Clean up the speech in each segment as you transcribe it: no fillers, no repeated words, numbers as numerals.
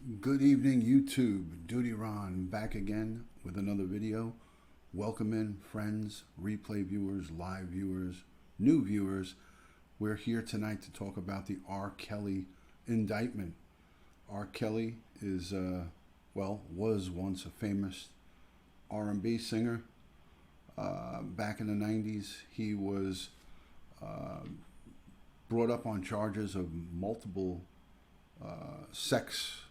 Good evening, YouTube. Duty Ron back again with another video. Welcome in, friends, replay viewers, live viewers, new viewers. We're here tonight to talk about the R. Kelley indictment. R. Kelley is, was once a famous R&B singer. Back in the 90s, he was brought up on charges of multiple sex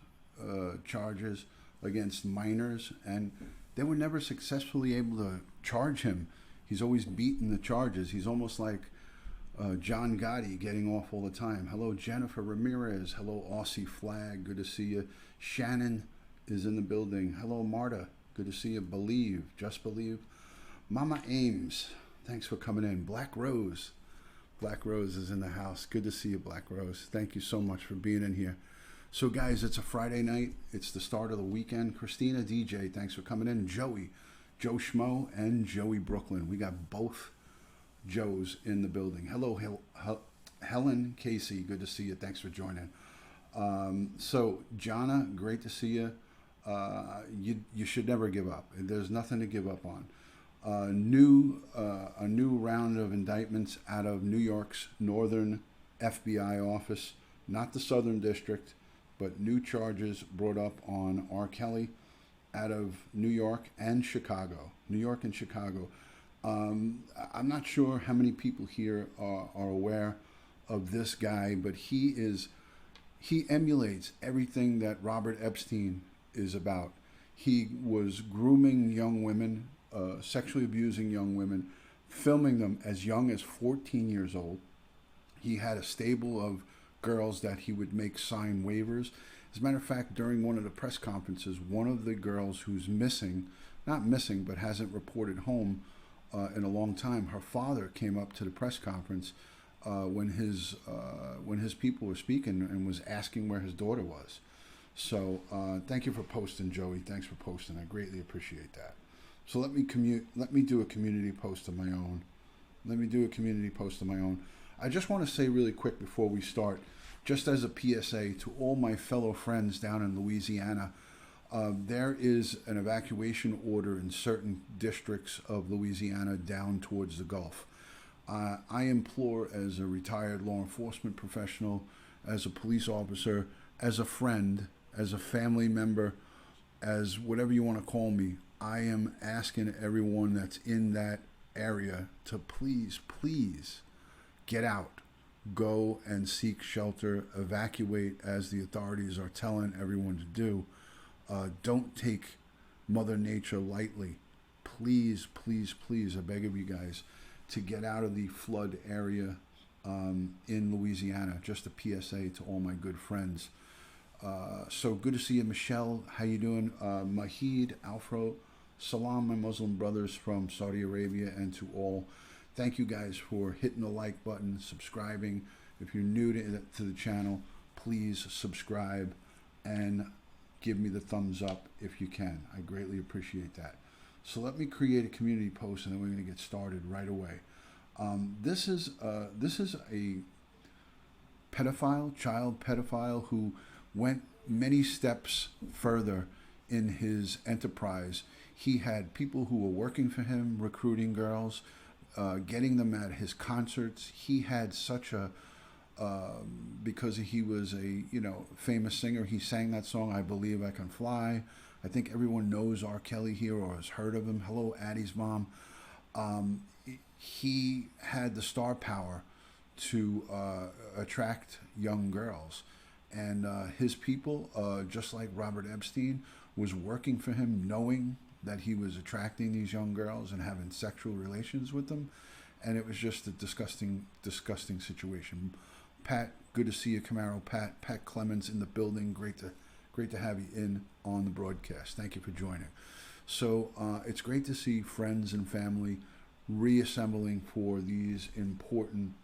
charges against minors, and they were never successfully able to charge him. He's always beaten the charges. He's almost like John Gotti, getting off all the time. Hello, Jennifer Ramirez. Hello, Aussie Flag. Good to see you. Shannon is in the building. Hello, Marta. Good to see you. Believe. Just Believe. Mama Ames. Thanks for coming in. Black Rose. Black Rose is in the house. Good to see you, Black Rose. Thank you so much for being in here. So guys, it's a Friday night. It's the start of the weekend. Christina DJ, thanks for coming in. Joey, Joe Schmo, and Joey Brooklyn. We got both Joes in the building. Hello, Helen Casey. Good to see you. Thanks for joining. So Jana, great to see you. You should never give up. There's nothing to give up on. A new round of indictments out of New York's Northern FBI office, not the Southern District, but new charges brought up on R. Kelley out of New York and Chicago. New York and Chicago. I'm not sure how many people here are aware of this guy, but he emulates everything that Robert Epstein is about. He was grooming young women, sexually abusing young women, filming them as young as 14 years old. He had a stable of girls that he would make sign waivers. As a matter of fact, during one of the press conferences, one of the girls who's not missing, but hasn't reported home in a long time, her father came up to the press conference when his people were speaking and was asking where his daughter was. So thank you for posting, Joey. Thanks for posting. I greatly appreciate that. So let me do a community post of my own. I just want to say really quick before we start, just as a PSA to all my fellow friends down in Louisiana, there is an evacuation order in certain districts of Louisiana down towards the Gulf. I implore, as a retired law enforcement professional, as a police officer, as a friend, as a family member, as whatever you want to call me, I am asking everyone that's in that area to please get out, go and seek shelter, evacuate as the authorities are telling everyone to do. Don't take Mother Nature lightly. Please, I beg of you guys to get out of the flood area in Louisiana. Just a PSA to all my good friends. So good to see you, Michelle. How you doing? Mahid, Alfro, salam, my Muslim brothers from Saudi Arabia, and to all. Thank you guys for hitting the like button, subscribing. If you're new to the channel, please subscribe and give me the thumbs up if you can. I greatly appreciate that. So let me create a community post and then we're going to get started right away. This is a child pedophile who went many steps further in his enterprise. He had people who were working for him, recruiting girls, getting them at his concerts. He had such a, because he was a famous singer, he sang that song, I Believe I Can Fly. I think everyone knows R. Kelley here or has heard of him. Hello, Addie's mom. He had the star power to attract young girls. And his people, just like Robert Epstein, was working for him, knowing that he was attracting these young girls and having sexual relations with them. And it was just a disgusting situation. Pat, good to see you, Camaro. Pat Clemens in the building. Great to have you in on the broadcast. Thank you for joining. So it's great to see friends and family reassembling for these important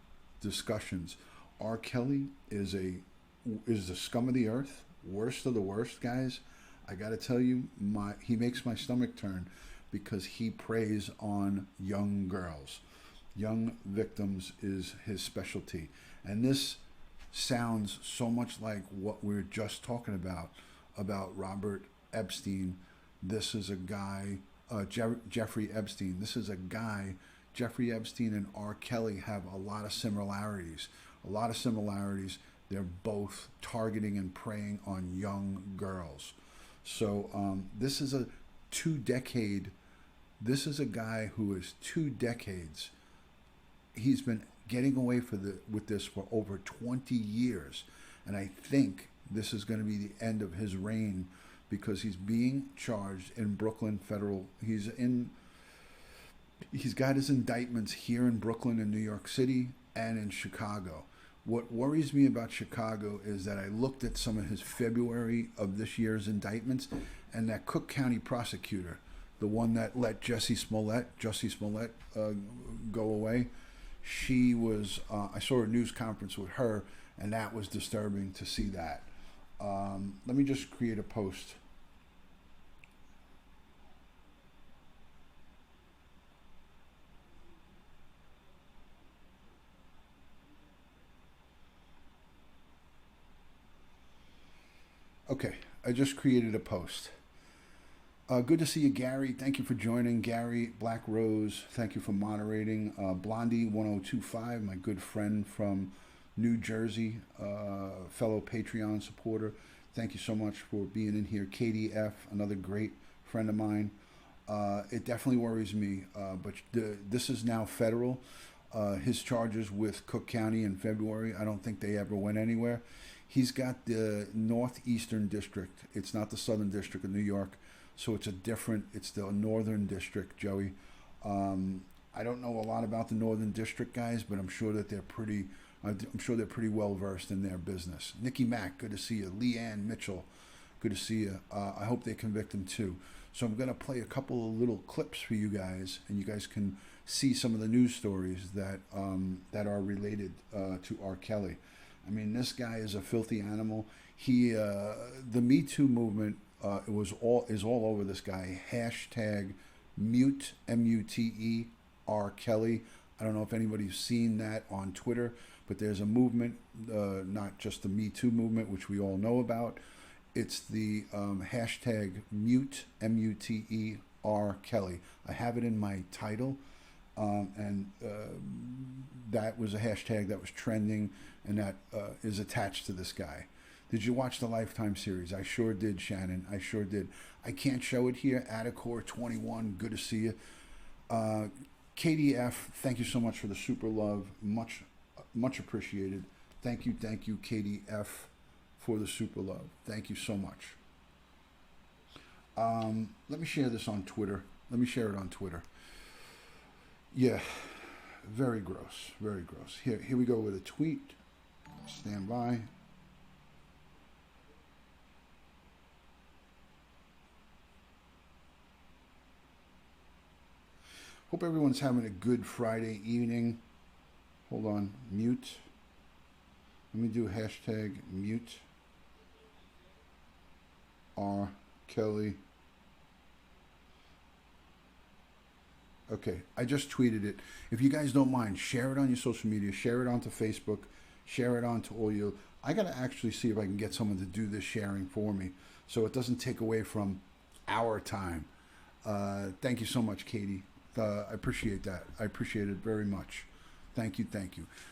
discussions. R. Kelley is the scum of the earth, worst of the worst, guys. I got to tell you, he makes my stomach turn because he preys on young girls. Young victims is his specialty. And this sounds so much like what we were just talking about about Robert Epstein. This is a guy, Jeffrey Epstein. This is a guy, Jeffrey Epstein and R Kelley have a lot of similarities. A lot of similarities. They're both targeting and preying on young girls. So this is a this is a guy who is 2 decades. He's been getting away with this for over 20 years. And I think this is going to be the end of his reign, because he's being charged in Brooklyn federal. He's got his indictments here in Brooklyn and New York City and in Chicago. What worries me about Chicago is that I looked at some of his February of this year's indictments, and that Cook County prosecutor, the one that let Jussie Smollett go away, she was, I saw a news conference with her, and that was disturbing to see that. Let me just create a post. Okay, I just created a post. Good to see you, Gary. Thank you for joining. Gary Black Rose, thank you for moderating. Blondie 1025, my good friend from New Jersey, fellow Patreon supporter. Thank you so much for being in here. KDF, another great friend of mine. It definitely worries me, but this is now federal. His charges with Cook County in February, I don't think they ever went anywhere. He's got the Northeastern District. It's not the Southern District of New York, so it's it's the Northern District, Joey. I don't know a lot about the Northern District guys, but I'm sure that they're pretty well versed in their business. Nikki Mack, good to see you. Leanne Mitchell, good to see you. I hope they convict him too. So I'm going to play a couple of little clips for you guys, and you guys can see some of the news stories that are related to R. Kelley. I mean, this guy is a filthy animal. The Me Too movement is all over this guy. Hashtag mute, M-U-T-E, R. Kelley. I don't know if anybody's seen that on Twitter, but there's a movement, not just the Me Too movement, which we all know about. It's the hashtag mute, M-U-T-E, R. Kelley. I have it in my title, and that was a hashtag that was trending, and that is attached to this guy. Did you watch the Lifetime series? I sure did, Shannon. I sure did. I can't show it here. Atticor21, good to see you. KDF, thank you so much for the super love. Much appreciated. Thank you, KDF, for the super love. Thank you so much. Let me share this on Twitter. Let me share it on Twitter. Yeah, very gross, very gross. Here we go with a tweet. Stand by. Hope everyone's having a good Friday evening. Hold on, mute. Let me do hashtag mute R. Kelley. Okay, I just tweeted it. If you guys don't mind, share it on your social media, share it onto Facebook, share it onto all you. I got to actually see if I can get someone to do this sharing for me so it doesn't take away from our time. Thank you so much, Katie. I appreciate that. I appreciate it very much. Thank you.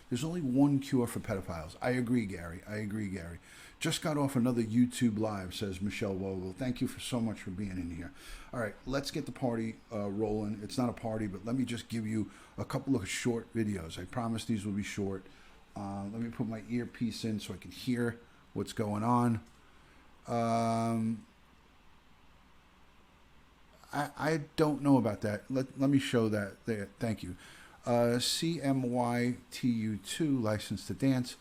There's only one cure for pedophiles. I agree, Gary. Just got off another YouTube live, says Michelle Vogel. Thank you so much for being in here. All right, let's get the party rolling. It's not a party, but let me just give you a couple of short videos. I promise these will be short. Let me put my earpiece in so I can hear what's going on. I don't know about that. Let me show that there. Thank you. CMYTU2, License to Dance.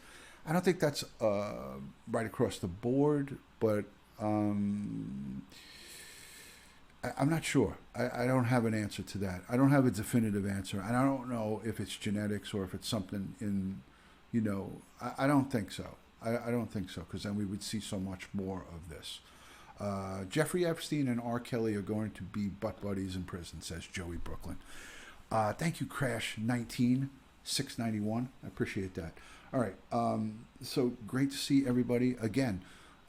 I don't think that's right across the board, but I'm not sure. I don't have an answer to that. I don't have a definitive answer. And I don't know if it's genetics or if it's something in, I don't think so. I don't think so, because then we would see so much more of this. Jeffrey Epstein and R. Kelley are going to be butt buddies in prison, says Joey Brooklyn. Thank you, Crash19691. I appreciate that. All right. So great to see everybody. Again,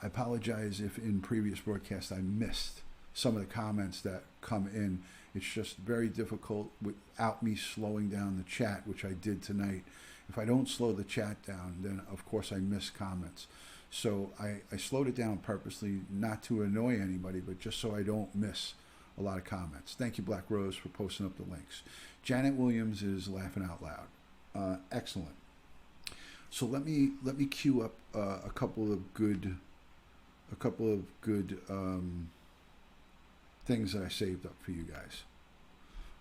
I apologize if in previous broadcasts I missed some of the comments that come in. It's just very difficult without me slowing down the chat, which I did tonight. If I don't slow the chat down, then of course I miss comments. So I slowed it down purposely, not to annoy anybody, but just so I don't miss a lot of comments. Thank you, Black Rose, for posting up the links. Janet Williams is laughing out loud. Excellent. So let me queue up a couple of good things that I saved up for you guys.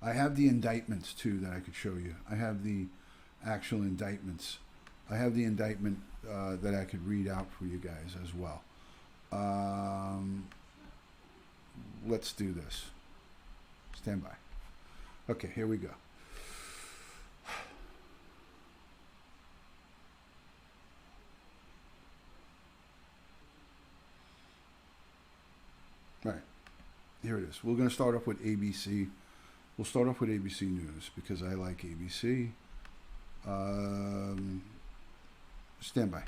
I have the indictments too that I could show you. I have the actual indictments. I have the indictment that I could read out for you guys as well. Let's do this. Stand by. Okay, here we go. All right, here it is. We're going to start off with ABC. We'll start off with ABC News because I like ABC. Stand by.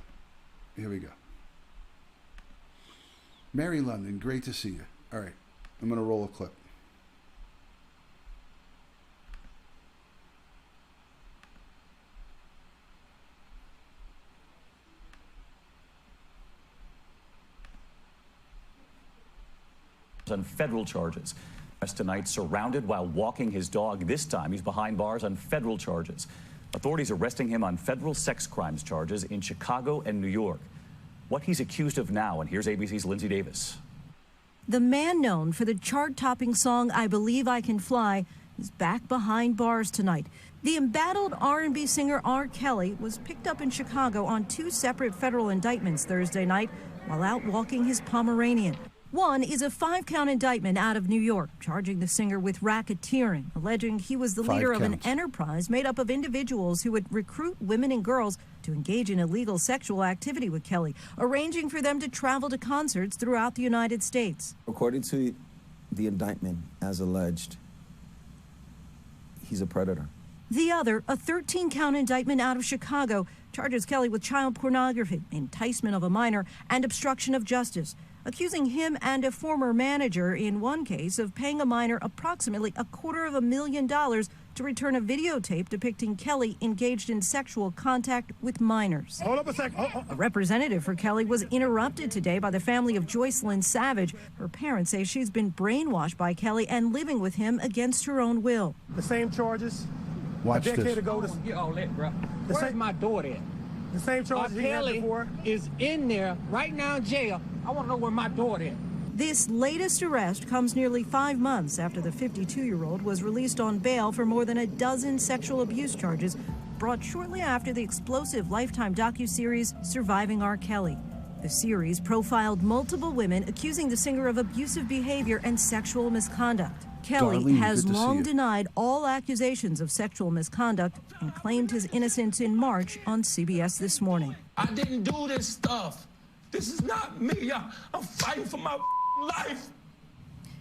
Here we go. Mary London, great to see you. All right, I'm going to roll a clip. On federal charges. Tonight, surrounded while walking his dog. This time, he's behind bars on federal charges. Authorities arresting him on federal sex crimes charges in Chicago and New York. What he's accused of now, and here's ABC's Lindsay Davis. The man known for the chart-topping song I Believe I Can Fly is back behind bars tonight. The embattled R&B singer R. Kelley was picked up in Chicago on 2 separate federal indictments Thursday night while out walking his Pomeranian. One is a 5-count indictment out of New York, charging the singer with racketeering, alleging he was the leader of an enterprise made up of individuals who would recruit women and girls to engage in illegal sexual activity with Kelley, arranging for them to travel to concerts throughout the United States. According to the indictment, as alleged, he's a predator. The other, a 13-count indictment out of Chicago, charges Kelley with child pornography, enticement of a minor, and obstruction of justice, accusing him and a former manager in one case of paying a minor approximately $250,000 to return a videotape depicting Kelley engaged in sexual contact with minors. Hold up a second. A representative for Kelley was interrupted today by the family of Joycelyn Savage. Her parents say she's been brainwashed by Kelley and living with him against her own will. The same charges. Watch a decade this. ago. Get all that, bro. Where's my daughter at? The same charges R. he had Kelley before. is in there right now in jail. I want to know where my daughter is. This latest arrest comes nearly 5 months after the 52-year-old was released on bail for more than a dozen sexual abuse charges brought shortly after the explosive Lifetime docuseries Surviving R. Kelley. The series profiled multiple women accusing the singer of abusive behavior and sexual misconduct. Kelley Darlene, has good to see long you. denied all accusations of sexual misconduct and claimed his innocence in March on CBS This Morning. I didn't do this stuff. This is not me. I'm fighting for my life.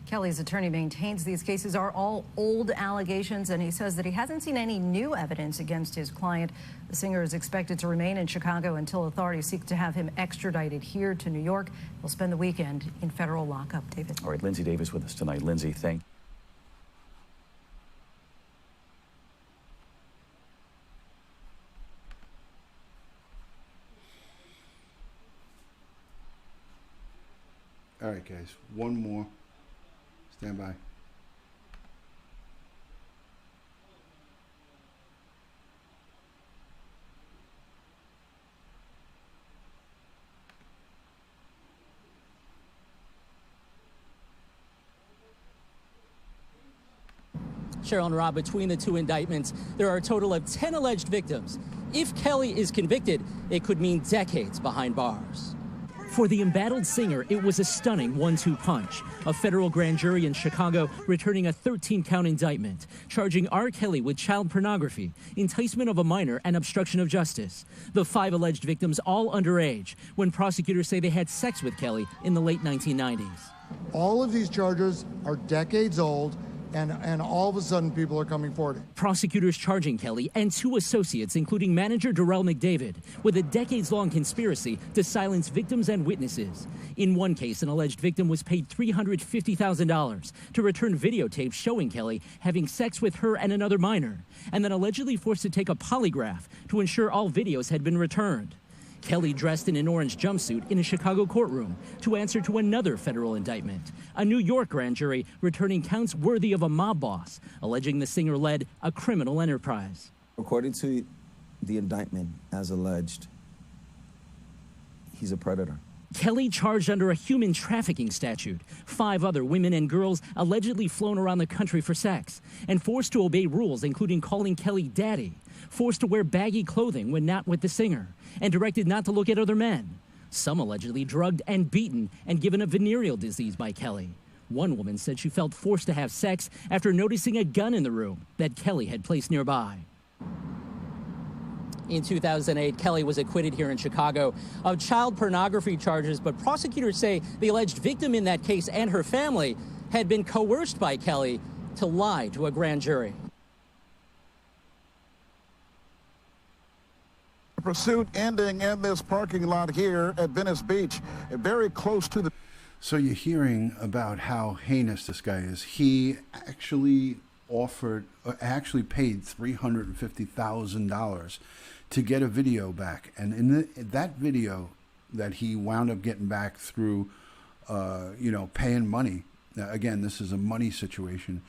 Kelley's attorney maintains these cases are all old allegations, and he says that he hasn't seen any new evidence against his client. The singer is expected to remain in Chicago until authorities seek to have him extradited here to New York. He'll spend the weekend in federal lockup. David. All right, Lindsay Davis with us tonight. Lindsay, thank you. All right, guys, one more. Stand by. Cheryl and Rob, between the 2 indictments, there are a total of 10 alleged victims. If Kelley is convicted, it could mean decades behind bars. For the embattled singer, it was a stunning 1-2 punch. A federal grand jury in Chicago returning a 13-count indictment, charging R. Kelley with child pornography, enticement of a minor, and obstruction of justice. The 5 alleged victims all underage, when prosecutors say they had sex with Kelley in the late 1990s. All of these charges are decades old. and all of a sudden people are coming forward. Prosecutors charging Kelley and 2 associates, including manager Darrell McDavid, with a decades-long conspiracy to silence victims and witnesses. In one case, an alleged victim was paid $350,000 to return videotapes showing Kelley having sex with her and another minor, and then allegedly forced to take a polygraph to ensure all videos had been returned. Kelley dressed in an orange jumpsuit in a Chicago courtroom to answer to another federal indictment. A New York grand jury returning counts worthy of a mob boss, alleging the singer led a criminal enterprise. According to the indictment, as alleged, he's a predator. Kelley charged under a human trafficking statute. 5 other women and girls allegedly flown around the country for sex and forced to obey rules, including calling Kelley daddy, forced to wear baggy clothing when not with the singer, and directed not to look at other men. Some allegedly drugged and beaten and given a venereal disease by Kelley. One woman said she felt forced to have sex after noticing a gun in the room that Kelley had placed nearby. In 2008, Kelley was acquitted here in Chicago of child pornography charges, but prosecutors say the alleged victim in that case and her family had been coerced by Kelley to lie to a grand jury. Pursuit ending in this parking lot here at Venice Beach, very close to the... So you're hearing about how heinous this guy is. He actually paid $350,000 to get a video back. And in that video that he wound up getting back through, paying money. Now, again, this is a money situation.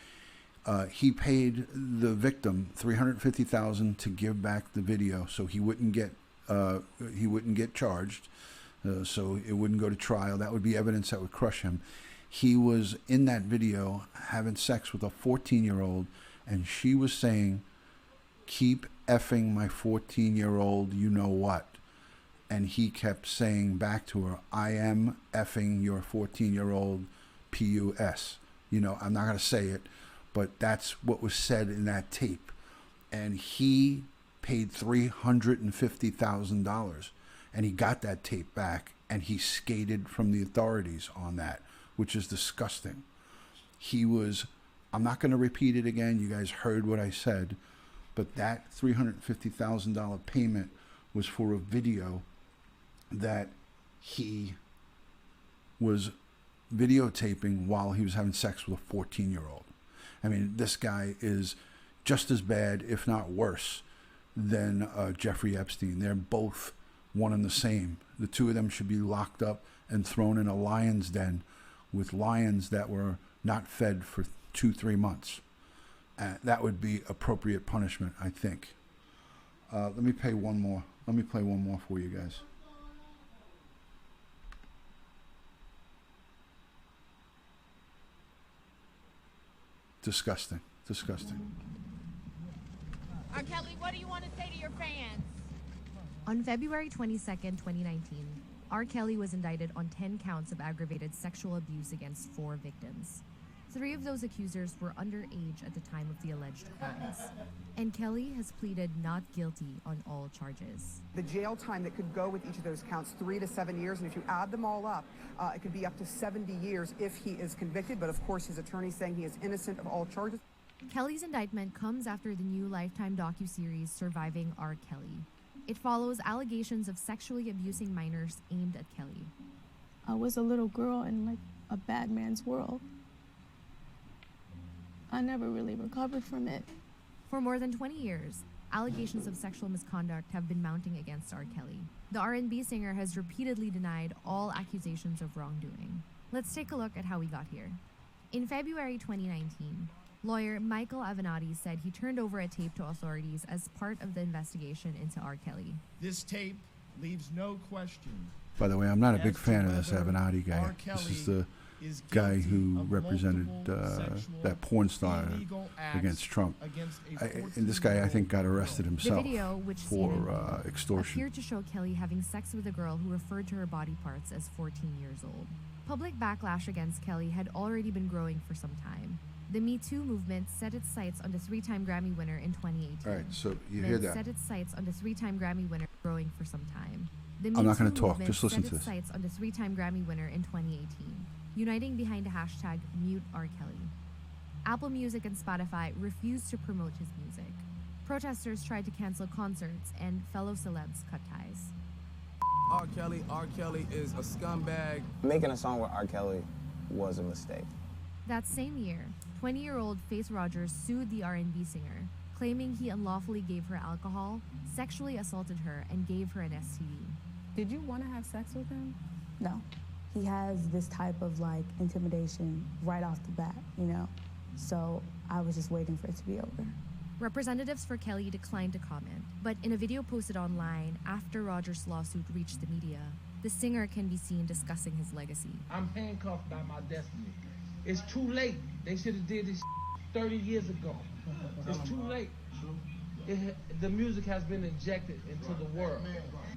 He paid the victim $350,000 to give back the video, so he wouldn't get charged, so it wouldn't go to trial. That would be evidence that would crush him. He was in that video having sex with a 14-year-old, and she was saying, "Keep effing my 14-year-old, you know what?" And he kept saying back to her, "I am effing your 14-year-old, P-U-S." I'm not going to say it, but that's what was said in that tape. And he paid $350,000, and he got that tape back, and he skated from the authorities on that, which is disgusting. I'm not going to repeat it again. You guys heard what I said, but that $350,000 payment was for a video that he was videotaping while he was having sex with a 14-year-old. I mean, this guy is just as bad, if not worse, than Jeffrey Epstein. They're both one and the same. The two of them should be locked up and thrown in a lion's den with lions that were not fed for 2-3 months. That would be appropriate punishment, I think. Let me play one more for you guys. Disgusting. R Kelley, what do you want to say to your fans? On February 22nd, 2019, R Kelley was indicted on 10 counts of aggravated sexual abuse against 4 victims. 3 of those accusers were underage at the time of the alleged crimes. And Kelley has pleaded not guilty on all charges. The jail time that could go with each of those counts, 3 to 7 years, and if you add them all up, it could be up to 70 years if he is convicted, but of course his attorney saying he is innocent of all charges. Kelley's indictment comes after the new Lifetime docuseries Surviving R Kelley. It follows allegations of sexually abusing minors aimed at Kelley. I was a little girl in a bad man's world. I never really recovered from it. For more than 20 years, allegations of sexual misconduct have been mounting against R Kelley. The R&B singer has repeatedly denied all accusations of wrongdoing. Let's take a look at how we got here. In February 2019, lawyer Michael Avenatti said he turned over a tape to authorities as part of the investigation into R Kelley. This tape leaves no question. By the way, I'm not a big fan of this Avenatti guy. This is the guy who represented that porn star against Trump. And this guy, I think, got arrested himself the video, which for extortion. Appeared to show Kelley having sex with a girl who referred to her body parts as 14 years old. Public backlash against Kelley had already been growing for some time. The Me Too movement set its sights on the 3-time Grammy winner in 2018. All right, so you hear that. Set its sights on the 3-time Grammy winner growing for some time. I'm not going to talk. Just listen to this. Set its sights on the 3-time Grammy winner in 2018, uniting behind the hashtag #MuteRKelley. Apple Music and Spotify refused to promote his music. Protesters tried to cancel concerts, and fellow celebs cut ties. R Kelley is a scumbag. Making a song with R. Kelley was a mistake. That same year, 20-year-old Faith Rogers sued the R&B singer, claiming he unlawfully gave her alcohol, sexually assaulted her, and gave her an STD. Did you want to have sex with him? No. He has this type of like intimidation right off the bat, you know? So I was just waiting for it to be over. Representatives for Kelley declined to comment, but in a video posted online after Rogers' lawsuit reached the media, the singer can be seen discussing his legacy. I'm handcuffed by my destiny. It's too late. They should have did this 30 years ago. It's too late. The music has been injected into the world.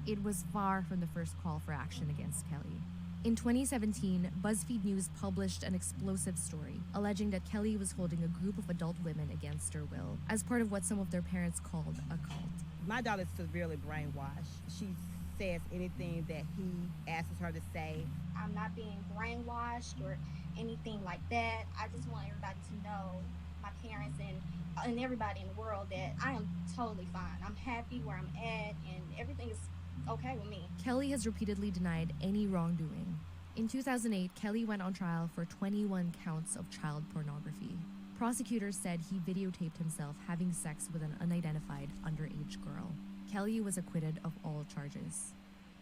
It was far from the first call for action against Kelley. In 2017, BuzzFeed News published an explosive story alleging that Kelley was holding a group of adult women against her will as part of what some of their parents called a cult. My daughter's severely brainwashed. She says anything that he asks her to say. I'm not being brainwashed or anything like that. I just want everybody to know, my parents and everybody in the world, that I am totally fine. I'm happy where I'm at and everything is okay with me. Kelley has repeatedly denied any wrongdoing. In 2008, Kelley went on trial for 21 counts of child pornography. Prosecutors said he videotaped himself having sex with an unidentified underage girl. Kelley was acquitted of all charges.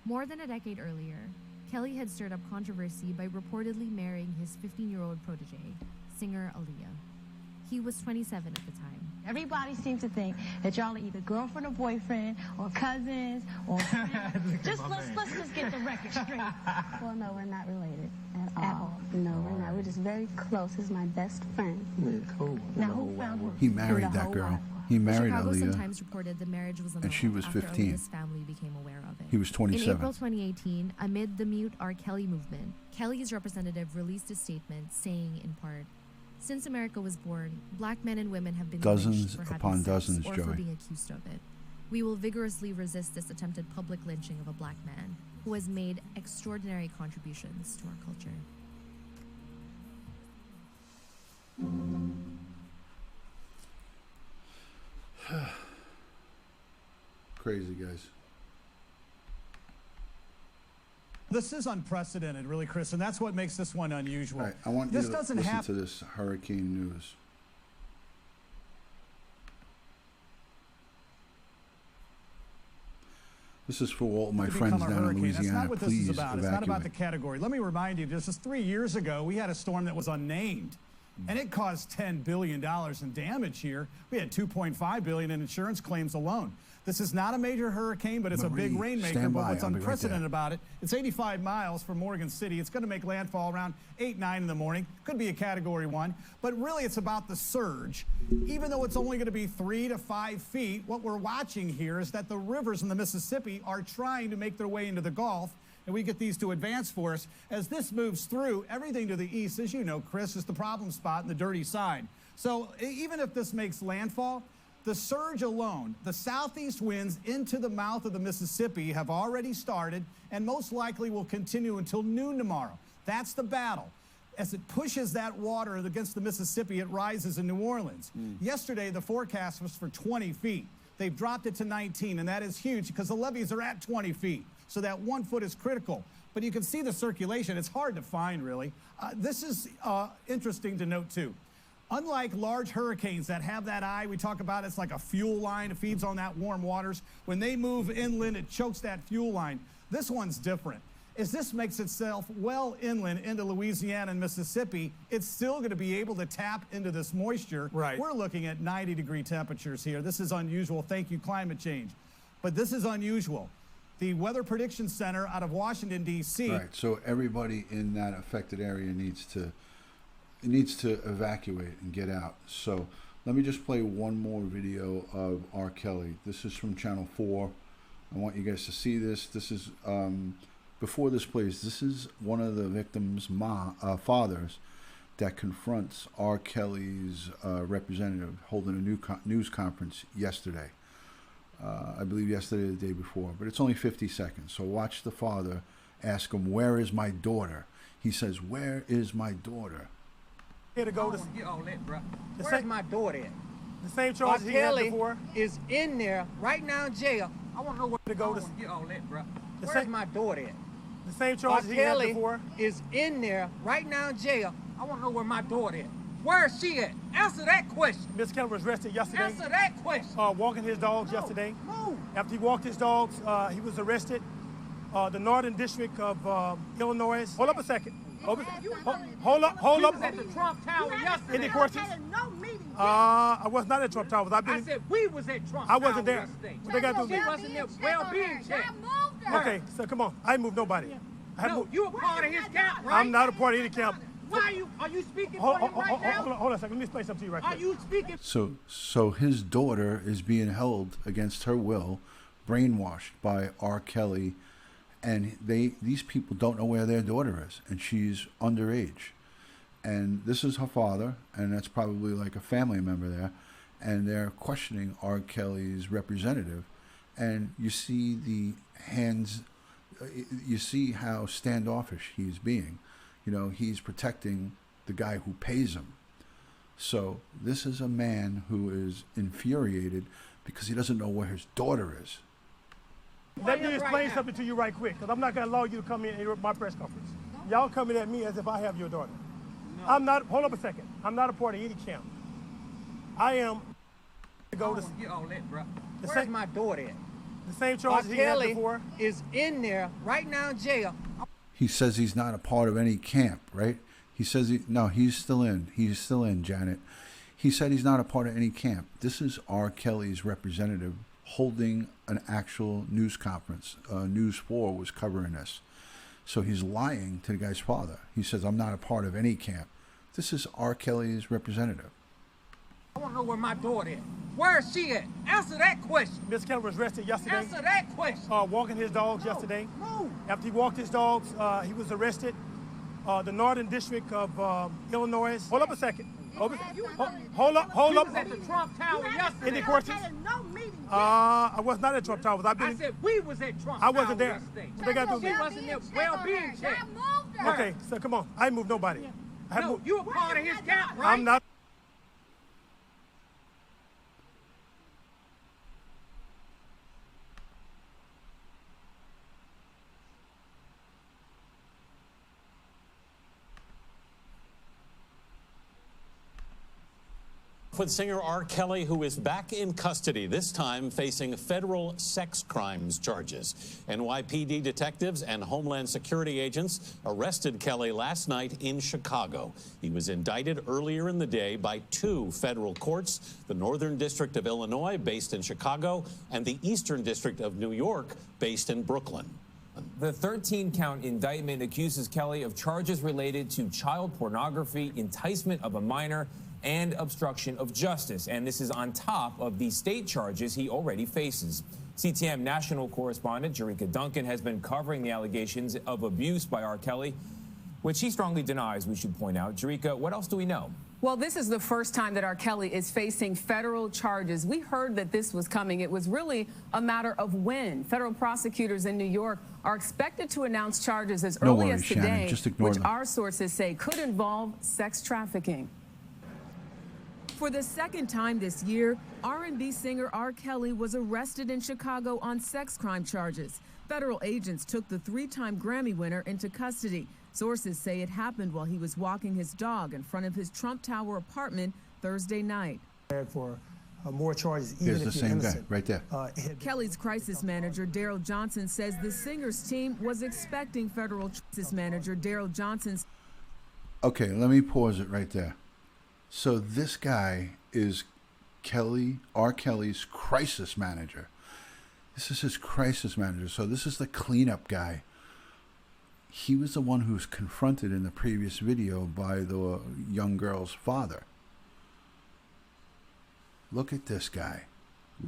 More than a decade earlier, Kelley had stirred up controversy by reportedly marrying his 15-year-old protege, singer Aaliyah. He was 27 at the time. Everybody seems to think that y'all are either girlfriend or boyfriend or cousins or friends. let's just get the record straight. Well, no, we're not related at all. No, we're not. We're just very close. He's my best friend. Yeah, cool. Now, who found her? He married that girl. He married Chicago Aaliyah. Sun-Times reported the marriage was and she was after 15. Aaliyah's family became aware of it. He was 27. In April 2018, amid the Mute R. Kelley movement, Kelley's representative released a statement saying, in part, "Since America was born, black men and women have been Dozens lynched for upon having sex dozens, or Joy. for being accused of it. We will vigorously resist this attempted public lynching of a black man who has made extraordinary contributions to our culture." Crazy, guys. This is unprecedented, really, Chris, and that's what makes this one unusual. All right, I want this you to doesn't listen happen. to this hurricane news. This is for all my friends down in That's Louisiana. not what this Please is about. It's not about the evacuate. category. Let me remind you, just 3 years ago, we had a storm that was unnamed, and it caused $10 billion in damage here. We had $2.5 billion in insurance claims alone. This is not a major hurricane, but it's a big rainmaker. stand But by. what's I'll be right unprecedented there. about it, it's 85 miles from Morgan City. It's going to make landfall around 8, 9 in the morning. Could be a Category 1. But really, it's about the surge. Even though it's only going to be 3 to 5 feet, what we're watching here is that the rivers in the Mississippi are trying to make their way into the Gulf. And we get these to advance for us. As this moves through, everything to the east, as you know, Chris, is the problem spot and the dirty side. So even if this makes landfall, the surge alone, the southeast winds into the mouth of the Mississippi have already started and most likely will continue until noon tomorrow. That's the battle. As it pushes that water against the Mississippi, it rises in New Orleans. Yesterday, the forecast was for 20 feet. They've dropped it to 19, and that is huge because the levees are at 20 feet. So that 1 foot is critical. But you can see the circulation. It's hard to find, really. This is interesting to note, too. Unlike large hurricanes that have that eye, we talk about it's like a fuel line. It feeds on that warm waters. When they move inland, it chokes that fuel line. This one's different. As this makes itself well inland into Louisiana and Mississippi, it's still going to be able to tap into this moisture. Right. We're looking at 90-degree temperatures here. This is unusual. Thank you, climate change. But this is unusual. The Weather Prediction Center out of Washington, D.C. Right. So everybody in that affected area needs to evacuate and get out. So let me just play one more video of R. Kelley. This is from Channel 4. I want you guys to see this. This is before this plays. This is one of the victims' fathers that confronts R. Kelley's representative holding a news conference yesterday. I believe yesterday or the day before, but it's only 50 seconds. So watch the father ask him, "Where is my daughter?" He says, "Where is my daughter?" Here to go to get all that, bro. Where's my daughter at? the same charges he had before. Is in there right now in jail. I want to know where to go to get all that, bro. The Where's same- my daughter at? The same charges he had before. Is in there right now in jail. I want to know where my daughter at. Where is she at? Answer that question. Miss Kelley was arrested yesterday. Answer that question. Walking his dogs yesterday. Move. After he walked his dogs, he was arrested. The Northern District of Illinois. Hold up a second. Hold up. You was at the Trump Tower yesterday. Any questions? No meeting. I was not at Trump Towers. I said we was at Trump I wasn't Tower there. yesterday. What they got to do with She me? wasn't there. Well-being check. Okay, so come on. I ain't moved nobody. No, you a part of his camp, right? I'm not a part of any camp. Why are you speaking for him right now? Hold on a second. Let me explain something to you right Are quick. you speaking? So his daughter is being held against her will, brainwashed by R. Kelley, and these people don't know where their daughter is, and she's underage, and this is her father, and that's probably like a family member there, and they're questioning R. Kelley's representative, and you see the hands, you see how standoffish he's being. You know, he's protecting the guy who pays him. So this is a man who is infuriated because he doesn't know where his daughter is. Let me explain something to you right quick, because I'm not going to allow you to come in and interrupt my press conference. Y'all coming at me as if I have your daughter. No. I'm not, hold up a second. I'm not a part of any camp. I am to go to get all that, bro. The Where's same- my daughter at? the same charges he had before. Is in there right now in jail. He says he's not a part of any camp, right? He says he's still in. He's still in, Janet. He said he's not a part of any camp. This is R. Kelley's representative holding an actual news conference. News 4 was covering this. So he's lying to the guy's father. He says, I'm not a part of any camp. This is R. Kelley's representative. I want to know where my daughter at. Where is she at? Answer that question. Miss Kelley was arrested yesterday. Answer that question. Walking his dogs yesterday. Move. After he walked his dogs, he was arrested. The Northern District of Illinois. Hold up a second. Hold up. You Hold was at the Trump Tower yesterday. Any questions? No meeting. I was not at Trump Towers. I said we was at Trump I wasn't Tower there. yesterday. What they got to do with She me? wasn't there. Well-being check. Okay, so come on. I ain't moved nobody. No, you a part of his camp, right? I'm not. With singer R. Kelley, who is back in custody, this time facing federal sex crimes charges. NYPD detectives and Homeland Security agents arrested Kelley last night in Chicago. He was indicted earlier in the day by 2 federal courts, the Northern District of Illinois, based in Chicago, and the Eastern District of New York, based in Brooklyn. The 13-count indictment accuses Kelley of charges related to child pornography, enticement of a minor, and obstruction of justice. And this is on top of the state charges he already faces. CTM national correspondent Jerika Duncan has been covering the allegations of abuse by R. Kelley, which he strongly denies, we should point out. Jerika, what else do we know? Well, this is the first time that R. Kelley is facing federal charges. We heard that this was coming. It was really a matter of when. Federal prosecutors in New York are expected to announce charges as early as today, Shannon. Just ignore which them. our sources say could involve sex trafficking. For the second time this year, R&B singer R. Kelley was arrested in Chicago on sex crime charges. Federal agents took the 3-time Grammy winner into custody. Sources say it happened while he was walking his dog in front of his Trump Tower apartment Thursday night. For more charges, even Here's the if you're same guy innocent. right there. Kelly's crisis manager, Daryl Johnson, says the singer's team was expecting federal crisis manager Daryl Johnson's. Okay, let me pause it right there. So this guy is R. Kelley's crisis manager. This is his crisis manager. So this is the cleanup guy. He was the one who was confronted in the previous video by the young girl's father. Look at this guy.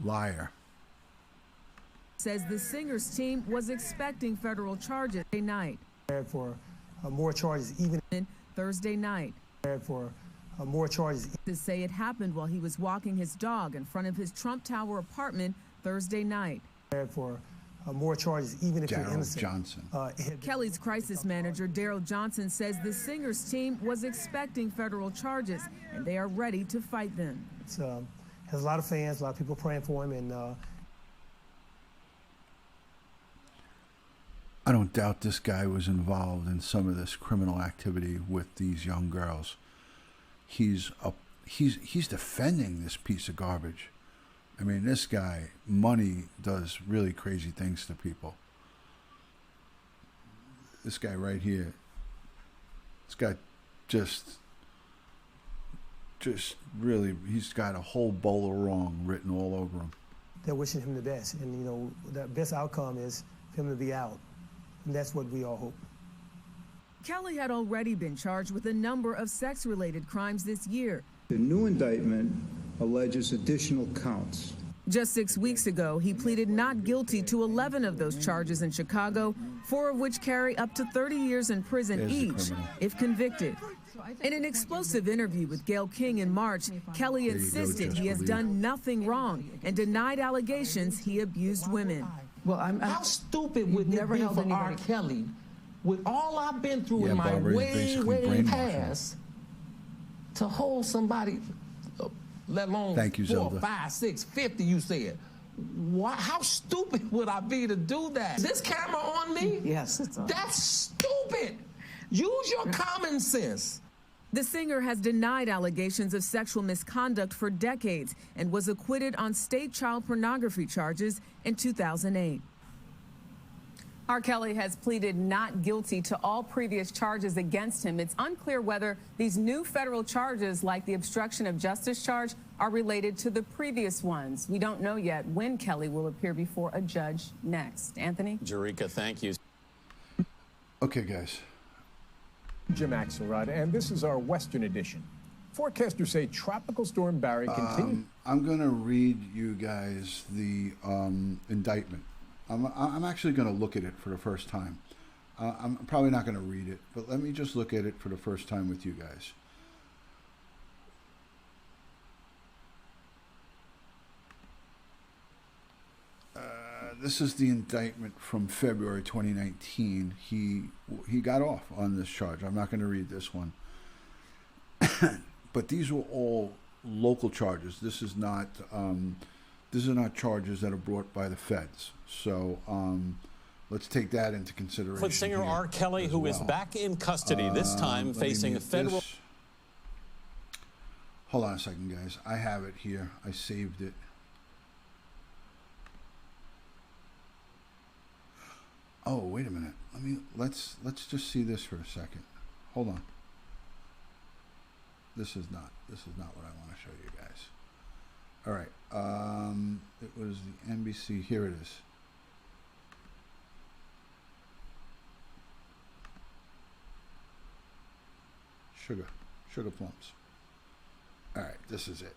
Liar. Says the singer's team was expecting federal charges Thursday night. For more charges, even Thursday night. For more charges. To say it happened while he was walking his dog in front of his Trump Tower apartment Thursday night. For more charges, even if you're Daryl innocent. Johnson. Kelly's crisis manager, Daryl Johnson, says the singer's team was expecting federal charges, and they are ready to fight them. It's, has a lot of fans, a lot of people praying for him, and I don't doubt this guy was involved in some of this criminal activity with these young girls. He's defending this piece of garbage. I mean, this guy, money does really crazy things to people. This guy right here, this guy just really, he's got a whole bowl of wrong written all over him. they're wishing him the best. And, you know, the best outcome is for him to be out. And that's what we all hope. Kelley had already been charged with a number of sex-related crimes this year. The new indictment alleges additional counts. Just 6 weeks ago, he pleaded not guilty to 11 of those charges in Chicago, 4 of which carry up to 30 years in prison each, if convicted. In an explosive interview with Gayle King in March, Kelley insisted he has done nothing wrong and denied allegations he abused women. Well, how stupid would it be for R. Kelley, with all I've been through in my way past, to hold somebody, let alone 4, 5, 6, 50, you said. How stupid would I be to do that? Is this camera on me? Yes, it's on. That's stupid. Use your common sense. The singer has denied allegations of sexual misconduct for decades and was acquitted on state child pornography charges in 2008. R. Kelley has pleaded not guilty to all previous charges against him. It's unclear whether these new federal charges, like the obstruction of justice charge, are related to the previous ones. We don't know yet when Kelley will appear before a judge next. Anthony? Jerika, thank you. Okay, guys. Jim Axelrod, and this is our Western edition. Forecasters say Tropical Storm Barry continues. I'm going to read you guys the indictment. I'm actually going to look at it for the first time. I'm probably not going to read it, but let me just look at it for the first time with you guys. This is the indictment from February 2019. He got off on this charge. I'm not going to read this one. But these were all local charges. This is not charges that are brought by the feds. So let's take that into consideration. For singer R. Kelley, who is back in custody, this time facing a federal... Hold on a second, guys. I have it here. I saved it. Oh, wait a minute. Let's just see this for a second. Hold on. This is not what I want to show you guys. All right. It was the NBC. Here it is. Sugar plums. All right, this is it.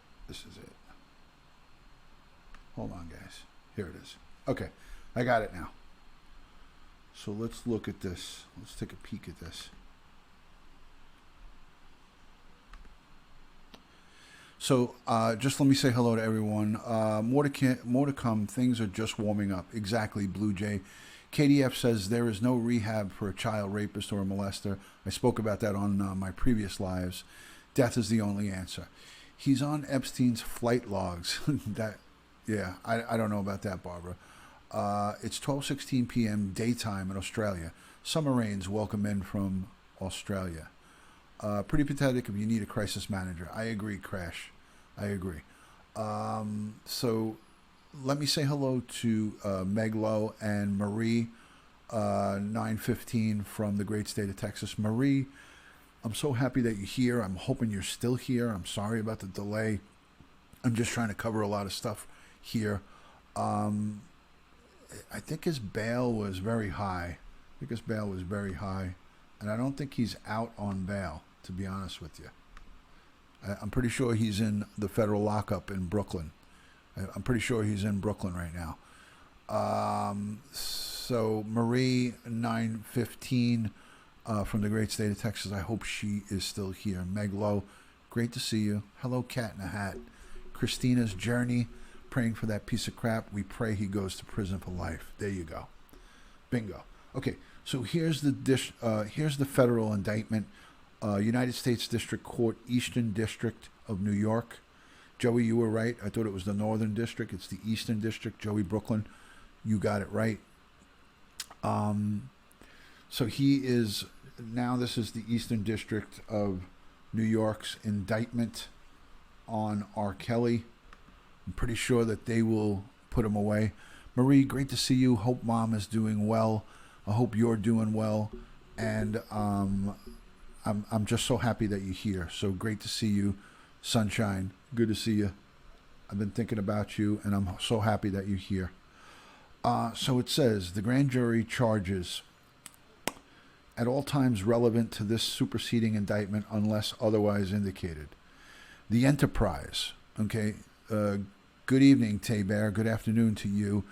Hold on, guys. Here it is. Okay, I got it now. So let's look at this. Let's take a peek at this. So just let me say hello to everyone. More to come. Things are just warming up. Exactly, Blue Jay. KDF says there is no rehab for a child rapist or a molester. I spoke about that on my previous lives. Death is the only answer. He's on Epstein's flight logs. I don't know about that, Barbara. It's 12:16 p.m. daytime in Australia. Summer rains welcome in from Australia. Pretty pathetic if you need a crisis manager. I agree, Crash. I agree. So let me say hello to Meg Lowe and Marie, 915 from the great state of Texas. Marie, I'm so happy that you're here. I'm hoping you're still here. I'm sorry about the delay. I'm just trying to cover a lot of stuff here. I think his bail was very high. And I don't think he's out on bail, to be honest with you. I'm pretty sure he's in the federal lockup in Brooklyn. I'm pretty sure he's in Brooklyn right now. So Marie, 915 from the great state of Texas, I hope she is still here. Meg Lowe, great to see you. Hello, Cat in a Hat. Christina's Journey. praying for that piece of crap. We pray he goes to prison for life. There you go. Bingo. Okay, so here's the federal indictment. United States District Court, Eastern District of New York. Joey, you were right. I thought it was the Northern District. It's the Eastern District. Joey Brooklyn, you got it right. So he is, now this is the Eastern District of New York's indictment on R. Kelley. I'm pretty sure that they will put him away. Marie, great to see you. Hope Mom is doing well. I hope you're doing well. And I'm just so happy that you're here. So great to see you, Sunshine. Good to see you. I've been thinking about you, and I'm so happy that you're here. So it says, the grand jury charges at all times relevant to this superseding indictment unless otherwise indicated. The Enterprise, okay, good evening, Tay Bear. Good afternoon to you.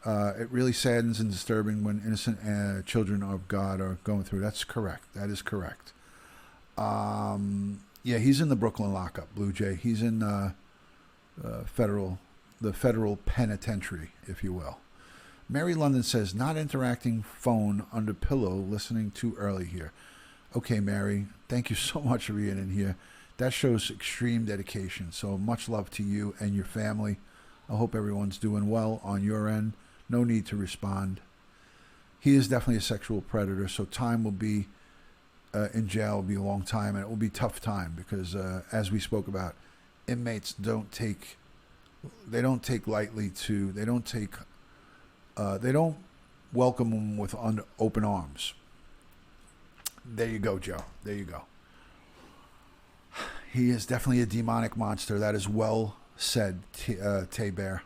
It really saddens and disturbing when innocent children of God are going through. That's correct. That is correct. Yeah, he's in the Brooklyn lockup, Blue Jay. He's in the federal penitentiary, if you will. Mary London says, not interacting phone under pillow, listening too early here. Okay, Mary, thank you so much for being in here. That shows extreme dedication. So much love to you and your family. I hope everyone's doing well on your end. No need to respond. He is definitely a sexual predator, so time will be in jail will be a long time, and it will be a tough time because, as we spoke about, inmates don't take lightly to, they don't welcome them with open arms. There you go, Joe. There you go. He is definitely a demonic monster. That is well said, Tay Bear.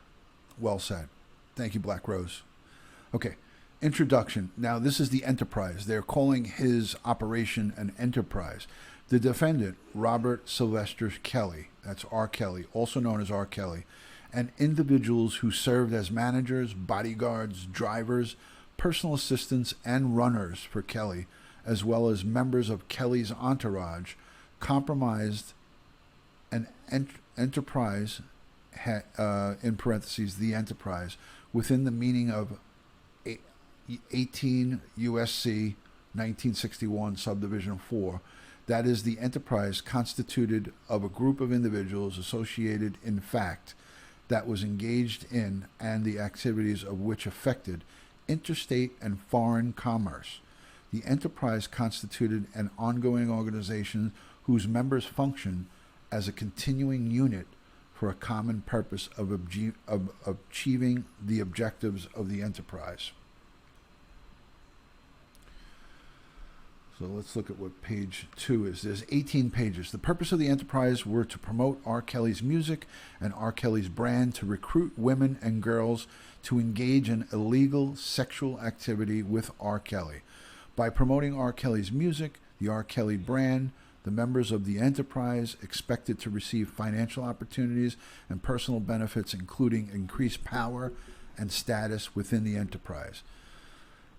Well said. Thank you, Black Rose. Okay, introduction. Now, this is the Enterprise. They're calling his operation an enterprise. The defendant, Robert Sylvester Kelley, that's R. Kelley, also known as R. Kelley, and individuals who served as managers, bodyguards, drivers, personal assistants, and runners for Kelley, as well as members of Kelley's entourage, compromised an enterprise, in parentheses, the Enterprise, within the meaning of 18 U.S.C. 1961 Subdivision 4. That is, the enterprise constituted of a group of individuals associated in fact that was engaged in and the activities of which affected interstate and foreign commerce. The enterprise constituted an ongoing organization whose members function as a continuing unit for a common purpose of achieving the objectives of the enterprise. So let's look at what page 2 is. There's 18 pages. The purpose of the enterprise were to promote R. Kelley's music and R. Kelley's brand, to recruit women and girls to engage in illegal sexual activity with R. Kelley. By promoting R. Kelley's music, the R. Kelley brand, the members of the enterprise expected to receive financial opportunities and personal benefits, including increased power and status within the enterprise.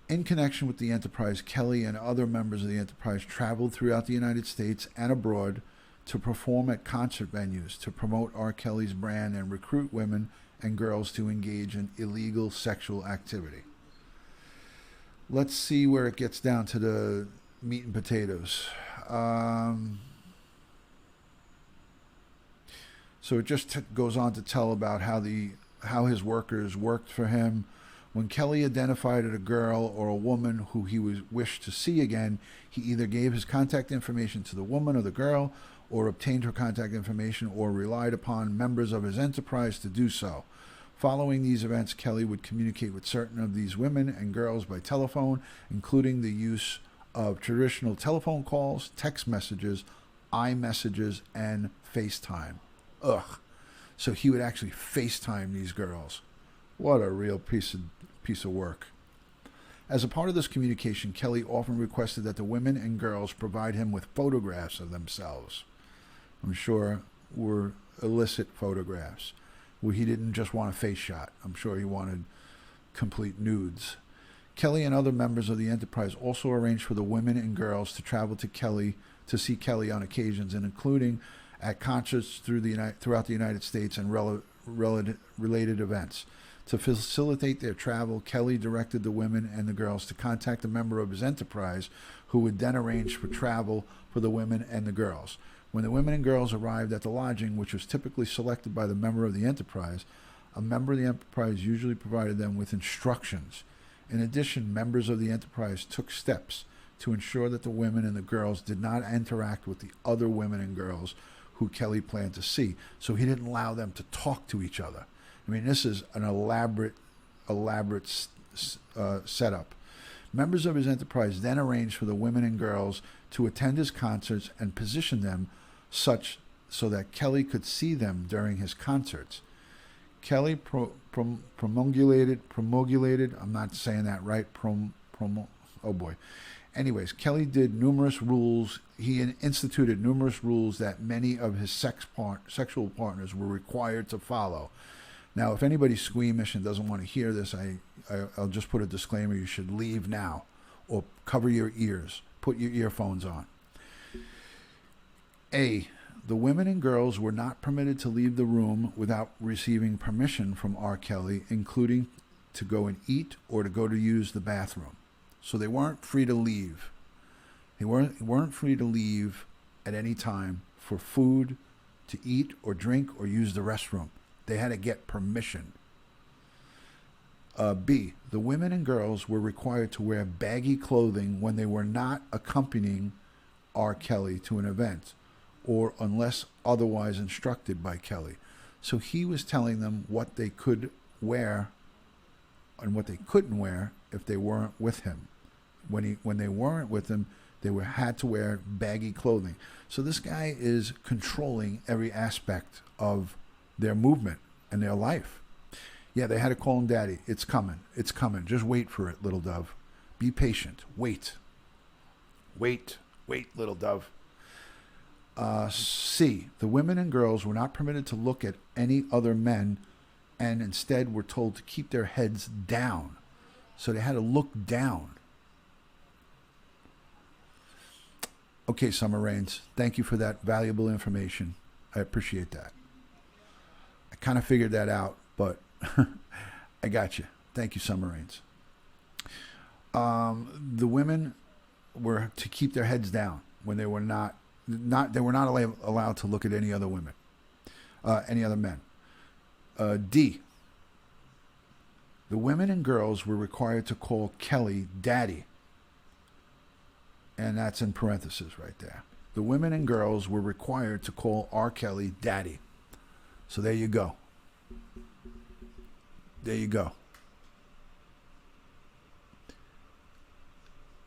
In connection with the enterprise, Kelley and other members of the enterprise traveled throughout the United States and abroad to perform at concert venues to promote R. Kelley's brand and recruit women and girls to engage in illegal sexual activity. Let's see where it gets down to the meat and potatoes. So it just goes on to tell about how his workers worked for him. When Kelley identified a girl or a woman who he wished to see again, he either gave his contact information to the woman or the girl, or obtained her contact information, or relied upon members of his enterprise to do so. Following these events, Kelley would communicate with certain of these women and girls by telephone, including the use of traditional telephone calls, text messages, iMessages, and FaceTime. Ugh. So he would actually FaceTime these girls. What a real piece of work. As a part of this communication, Kelley often requested that the women and girls provide him with photographs of themselves. I'm sure were illicit photographs, where he didn't just want a face shot. I'm sure he wanted complete nudes. Kelley and other members of the enterprise also arranged for the women and girls to travel to see Kelley on occasions, and including at concerts throughout the United States and related events. To facilitate their travel, Kelley directed the women and the girls to contact a member of his enterprise who would then arrange for travel for the women and the girls. When the women and girls arrived at the lodging, which was typically selected by the member of the enterprise, a member of the enterprise usually provided them with instructions. In addition, members of the enterprise took steps to ensure that the women and the girls did not interact with the other women and girls who Kelley planned to see. So he didn't allow them to talk to each other. I mean, this is an elaborate setup. Members of his enterprise then arranged for the women and girls to attend his concerts and position them so that Kelley could see them during his concerts. Kelley promulgated, I'm not saying that right, oh boy. Anyways, Kelley did numerous rules. He instituted numerous rules that many of his sexual partners were required to follow. Now, if anybody's squeamish and doesn't want to hear this, I'll just put a disclaimer. You should leave now or cover your ears. Put your earphones on. A, the women and girls were not permitted to leave the room without receiving permission from R. Kelley, including to go and eat or to go to use the bathroom. So they weren't free to leave. They weren't free to leave at any time for food, to eat or drink or use the restroom. They had to get permission. B, the women and girls were required to wear baggy clothing when they were not accompanying R. Kelley to an event, or unless otherwise instructed by Kelley. So he was telling them what they could wear and what they couldn't wear if they weren't with him. When they weren't with him, they had to wear baggy clothing. So this guy is controlling every aspect of their movement and their life. Yeah, they had to call him daddy. It's coming. It's coming. Just wait for it, little dove. Be patient. Wait. Wait, little dove. C, the women and girls were not permitted to look at any other men and instead were told to keep their heads down. So they had to look down. Okay, Summer Rains, thank you for that valuable information. I appreciate that. I kind of figured that out, but I got you. Thank you, Summer Rains. The women were to keep their heads down when they were not allowed to look at any other women, any other men. D, the women and girls were required to call Kelley daddy. And that's in parentheses right there. The women and girls were required to call R. Kelley daddy. So there you go. There you go.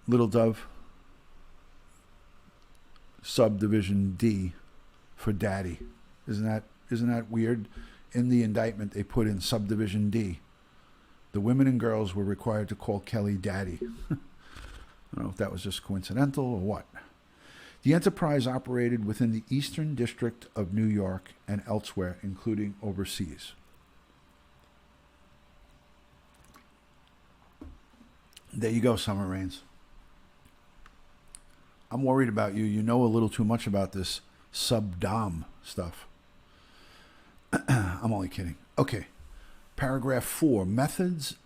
Little dove. Subdivision D for daddy. Isn't that weird? In the indictment, they put in subdivision D. The women and girls were required to call Kelley daddy. I don't know if that was just coincidental or what. The enterprise operated within the Eastern District of New York and elsewhere, including overseas. There you go, Summer Rains. I'm worried about you. You know a little too much about this sub-dom stuff. I'm only kidding. Okay. Paragraph 4, methods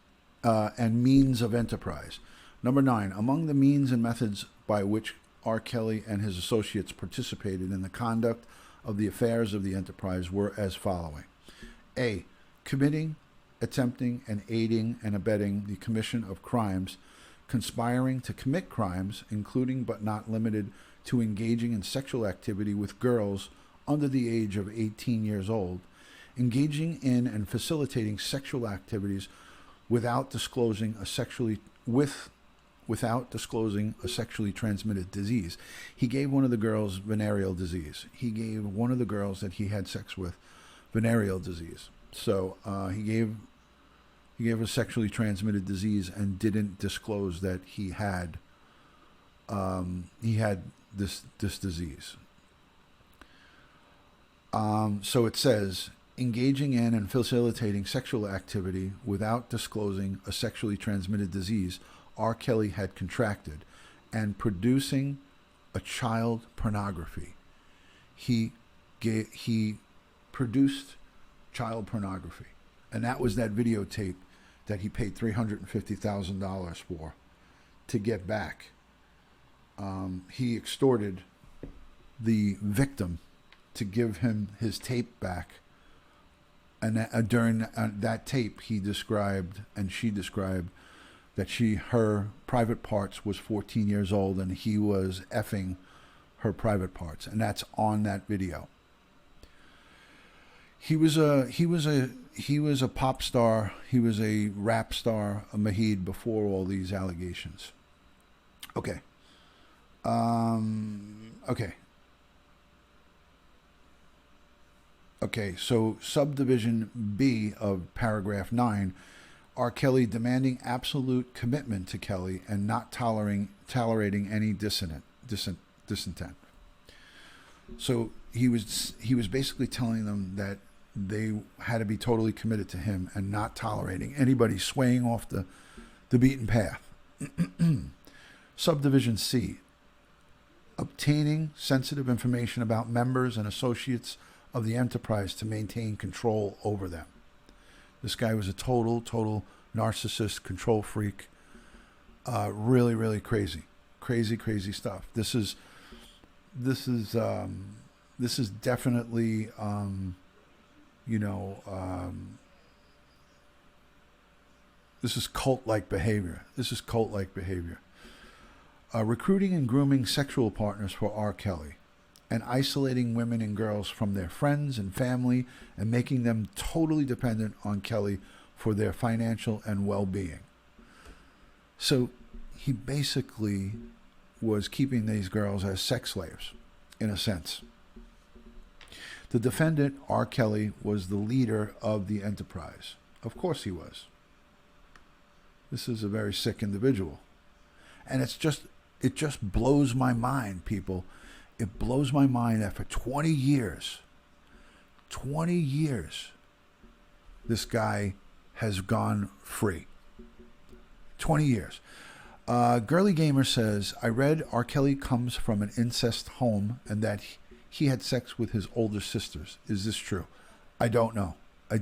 and means of enterprise. Number 9, among the means and methods by which R. Kelley and his associates participated in the conduct of the affairs of the enterprise were as following. A, committing, attempting, and aiding and abetting the commission of crimes, conspiring to commit crimes, including but not limited to engaging in sexual activity with girls under the age of 18 years old, engaging in and facilitating sexual activities without disclosing a sexually transmitted disease. He gave one of the girls venereal disease. He gave one of the girls that he had sex with venereal disease. So he gave a sexually transmitted disease and didn't disclose that he had this disease. So it says, engaging in and facilitating sexual activity without disclosing a sexually transmitted disease R. Kelley had contracted, and producing a child pornography. He produced child pornography. And that was that videotape that he paid $350,000 for to get back. He extorted the victim to give him his tape back. And during that tape, he described, and she described, that her private parts was 14 years old and he was effing her private parts. And that's on that video. He was a pop star. He was a rap star, a Mahid, before all these allegations. Okay. Okay, so subdivision B of paragraph 9, R. Kelley demanding absolute commitment to Kelly and not tolerating any dissent. So he was basically telling them that they had to be totally committed to him and not tolerating anybody swaying off the beaten path. Subdivision C, obtaining sensitive information about members and associates of the enterprise to maintain control over them. This guy was a total narcissist, control freak. Really, really crazy stuff. This is definitely, this is cult-like behavior. Recruiting and grooming sexual partners for R. Kelley, and isolating women and girls from their friends and family and making them totally dependent on Kelley for their financial and well-being. So he basically was keeping these girls as sex slaves, in a sense. The defendant, R. Kelley, was the leader of the enterprise. Of course he was. This is a very sick individual. And it just blows my mind, people. It blows my mind that for 20 years, this guy has gone free. 20 years. Girly Gamer says, I read R. Kelley comes from an incest home and that he had sex with his older sisters. Is this true? I don't know. I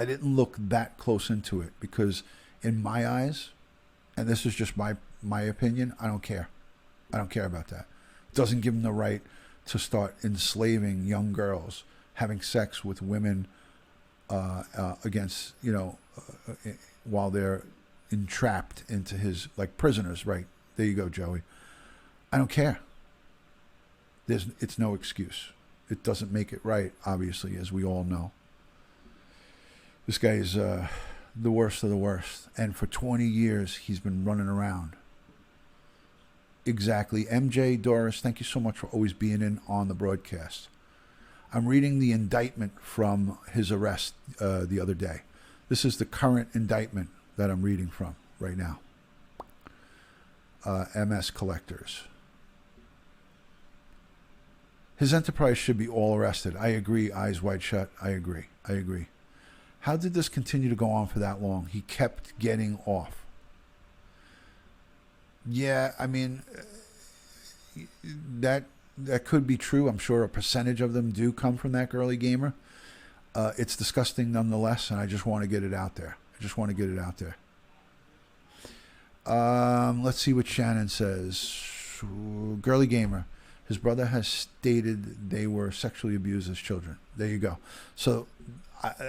didn't look that close into it because in my eyes, and this is just my opinion, I don't care. I don't care about that. It doesn't give him the right to start enslaving young girls, having sex with women against, while they're entrapped into his, like prisoners, right? There you go, Joey. I don't care. It's no excuse. It doesn't make it right, obviously, as we all know. This guy is the worst of the worst. And for 20 years, he's been running around. Exactly. MJ, Doris, thank you so much for always being in on the broadcast. I'm reading the indictment from his arrest the other day. This is the current indictment that I'm reading from right now. MS Collectors. His enterprise should be all arrested. I agree. Eyes wide shut. I agree. How did this continue to go on for that long? He kept getting off. Yeah, I mean, that could be true. I'm sure a percentage of them do come from that girly gamer. It's disgusting nonetheless, and I just want to get it out there. Let's see what Shannon says. Girly gamer. His brother has stated they were sexually abused as children. There you go. So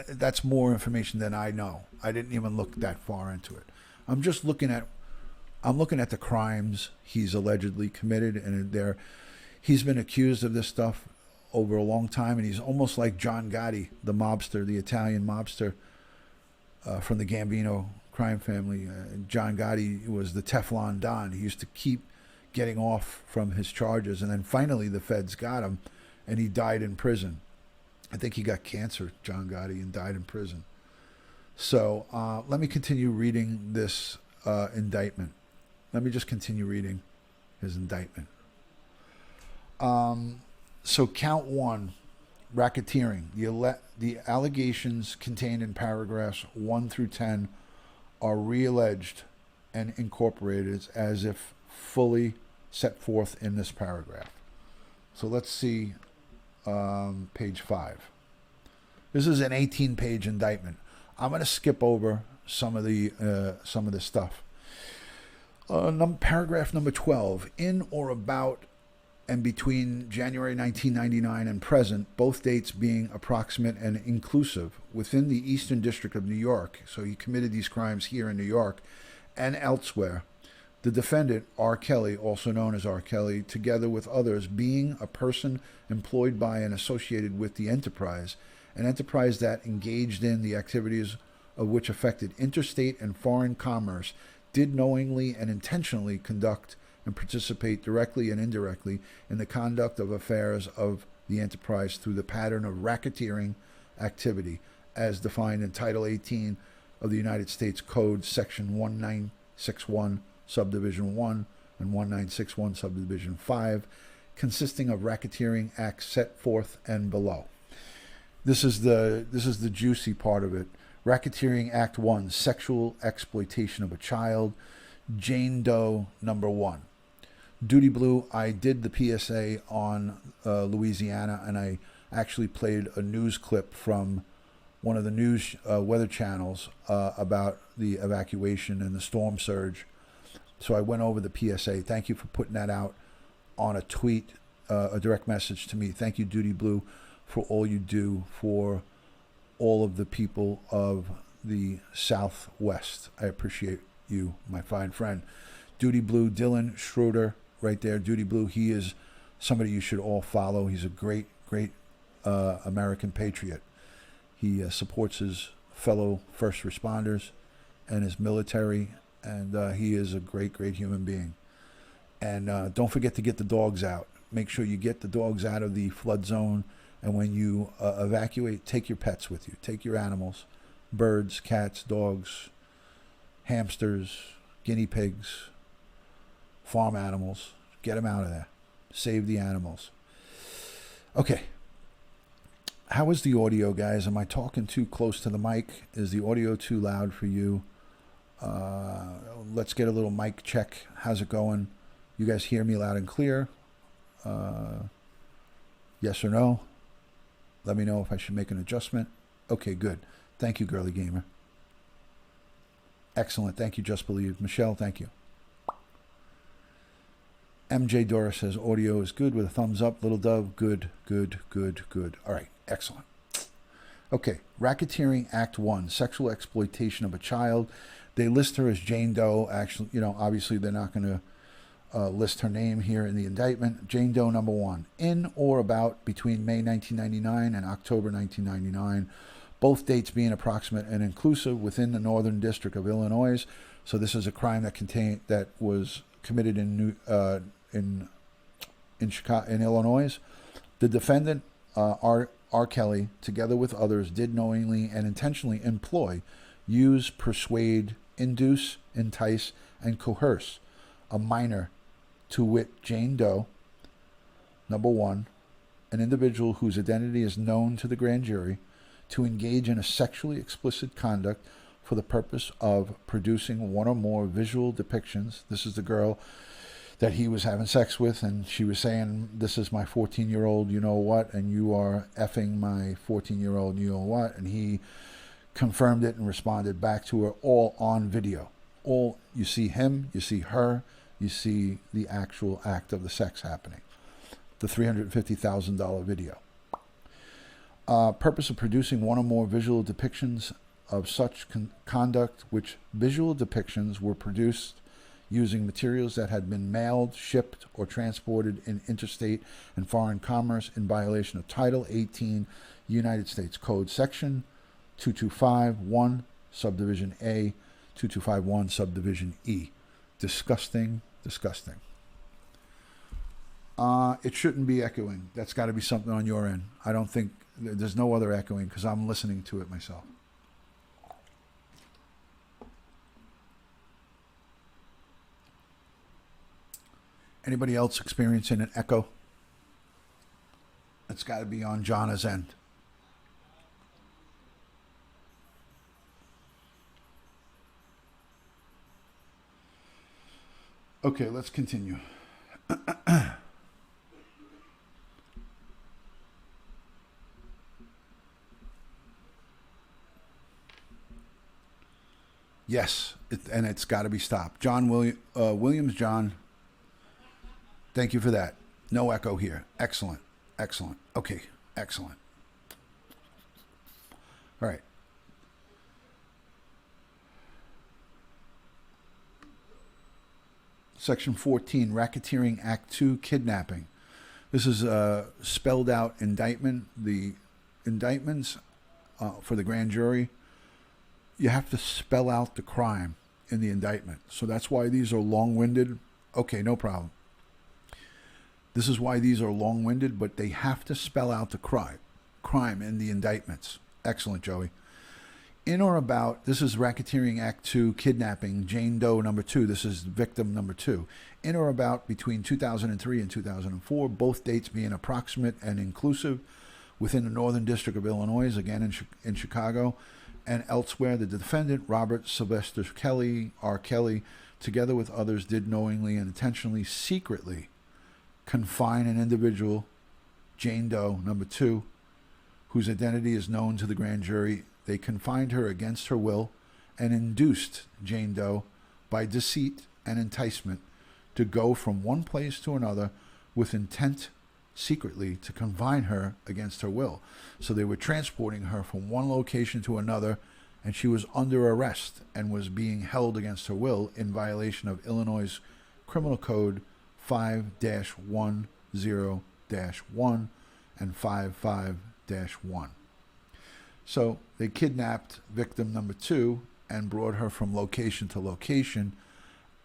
that's more information than I know. I didn't even look that far into it. I'm looking at the crimes he's allegedly committed, and he's been accused of this stuff over a long time, and he's almost like John Gotti, the mobster, the Italian mobster from the Gambino crime family. John Gotti was the Teflon Don. He used to keep getting off from his charges, and then finally the feds got him, and he died in prison. I think he got cancer, John Gotti, and died in prison. So let me continue reading this indictment. Let me just continue reading his indictment. So count 1, racketeering. The allegations contained in paragraphs 1 through 10 are realleged and incorporated as if fully set forth in this paragraph. So let's see page 5. This is an 18-page indictment. I'm going to skip over some of the stuff. Paragraph number 12. In or about and between January 1999 and present, both dates being approximate and inclusive, within the Eastern District of New York, so he committed these crimes here in New York, and elsewhere, the defendant, R. Kelley, also known as R. Kelley, together with others, being a person employed by and associated with the enterprise, an enterprise that engaged in the activities of which affected interstate and foreign commerce, did knowingly and intentionally conduct and participate directly and indirectly in the conduct of affairs of the enterprise through the pattern of racketeering activity as defined in Title 18 of the United States Code, Section 1961, Subdivision 1 and 1961, Subdivision 5, consisting of racketeering acts set forth and below. This is the juicy part of it. Racketeering Act 1, sexual exploitation of a child, Jane Doe number 1. Duty Blue, I did the PSA on Louisiana, and I actually played a news clip from one of the news weather channels about the evacuation and the storm surge. So I went over the PSA. Thank you for putting that out on a tweet, a direct message to me. Thank you, Duty Blue, for all you do for all of the people of the Southwest. I appreciate you, my fine friend. Duty Blue, Dylan Schroeder, right there. Duty Blue, he is somebody you should all follow. He's a great, great American patriot. He supports his fellow first responders and his military, and he is a great, great human being. And don't forget to get the dogs out. Make sure you get the dogs out of the flood zone. And when you evacuate, take your pets with you. Take your animals, birds, cats, dogs, hamsters, guinea pigs, farm animals. Get them out of there. Save the animals. Okay. How is the audio, guys? Am I talking too close to the mic? Is the audio too loud for you? Let's get a little mic check. How's it going? You guys hear me loud and clear? Yes or no? Let me know if I should make an adjustment. Okay, good. Thank you, Girly Gamer. Excellent. Thank you, Just Believe. Michelle, thank you. MJ Dora says audio is good with a thumbs up. Little Dove, good, good, good, good. All right, excellent. Okay, Racketeering Act 1, sexual exploitation of a child. They list her as Jane Doe. Actually, obviously they're not going to list her name here in the indictment. Jane Doe number 1, in or about between May 1999 and October 1999, both dates being approximate and inclusive within the Northern District of Illinois. So this is a crime that was committed in Illinois. The defendant, R. Kelley, together with others, did knowingly and intentionally employ, use, persuade, induce, entice, and coerce a minor, to wit, Jane Doe, number 1, an individual whose identity is known to the grand jury, to engage in a sexually explicit conduct for the purpose of producing one or more visual depictions. This is the girl that he was having sex with, and she was saying, this is my 14-year-old you know what, and you are effing my 14-year-old you know what, and he confirmed it and responded back to her, all on video. All, you see him, you see her, you see the actual act of the sex happening. The $350,000 video. Purpose of producing one or more visual depictions of such conduct, which visual depictions were produced using materials that had been mailed, shipped, or transported in interstate and foreign commerce in violation of Title 18 United States Code, Section 2251, Subdivision A, 2251, Subdivision E. Disgusting, disgusting. It shouldn't be echoing. That's got to be something on your end. I don't think there's no other echoing because I'm listening to it myself. Anybody else experiencing an echo? It's got to be on Jonna's end. Okay, let's continue. Yes, and it's got to be stopped. John Williams, John, thank you for that. No echo here. Excellent. Excellent. Okay, excellent. All right. Section 14, Racketeering Act 2, Kidnapping. This is a spelled out indictment. The indictments for the grand jury, you have to spell out the crime in the indictment. So that's why these are long-winded. Okay, no problem. This is why these are long-winded, but they have to spell out the crime in the indictments. Excellent, Joey. In or about, this is Racketeering Act 2, Kidnapping, Jane Doe number 2. This is victim number 2. In or about between 2003 and 2004, both dates being approximate and inclusive within the Northern District of Illinois, again in Chicago, and elsewhere, the defendant, Robert Sylvester Kelley, R. Kelley, together with others, did knowingly and intentionally, secretly confine an individual, Jane Doe number 2, whose identity is known to the grand jury. They confined her against her will and induced Jane Doe by deceit and enticement to go from one place to another with intent secretly to confine her against her will. So they were transporting her from one location to another, and she was under arrest and was being held against her will in violation of Illinois Criminal Code 5-10-1 and 55-1. So they kidnapped victim number 2 and brought her from location to location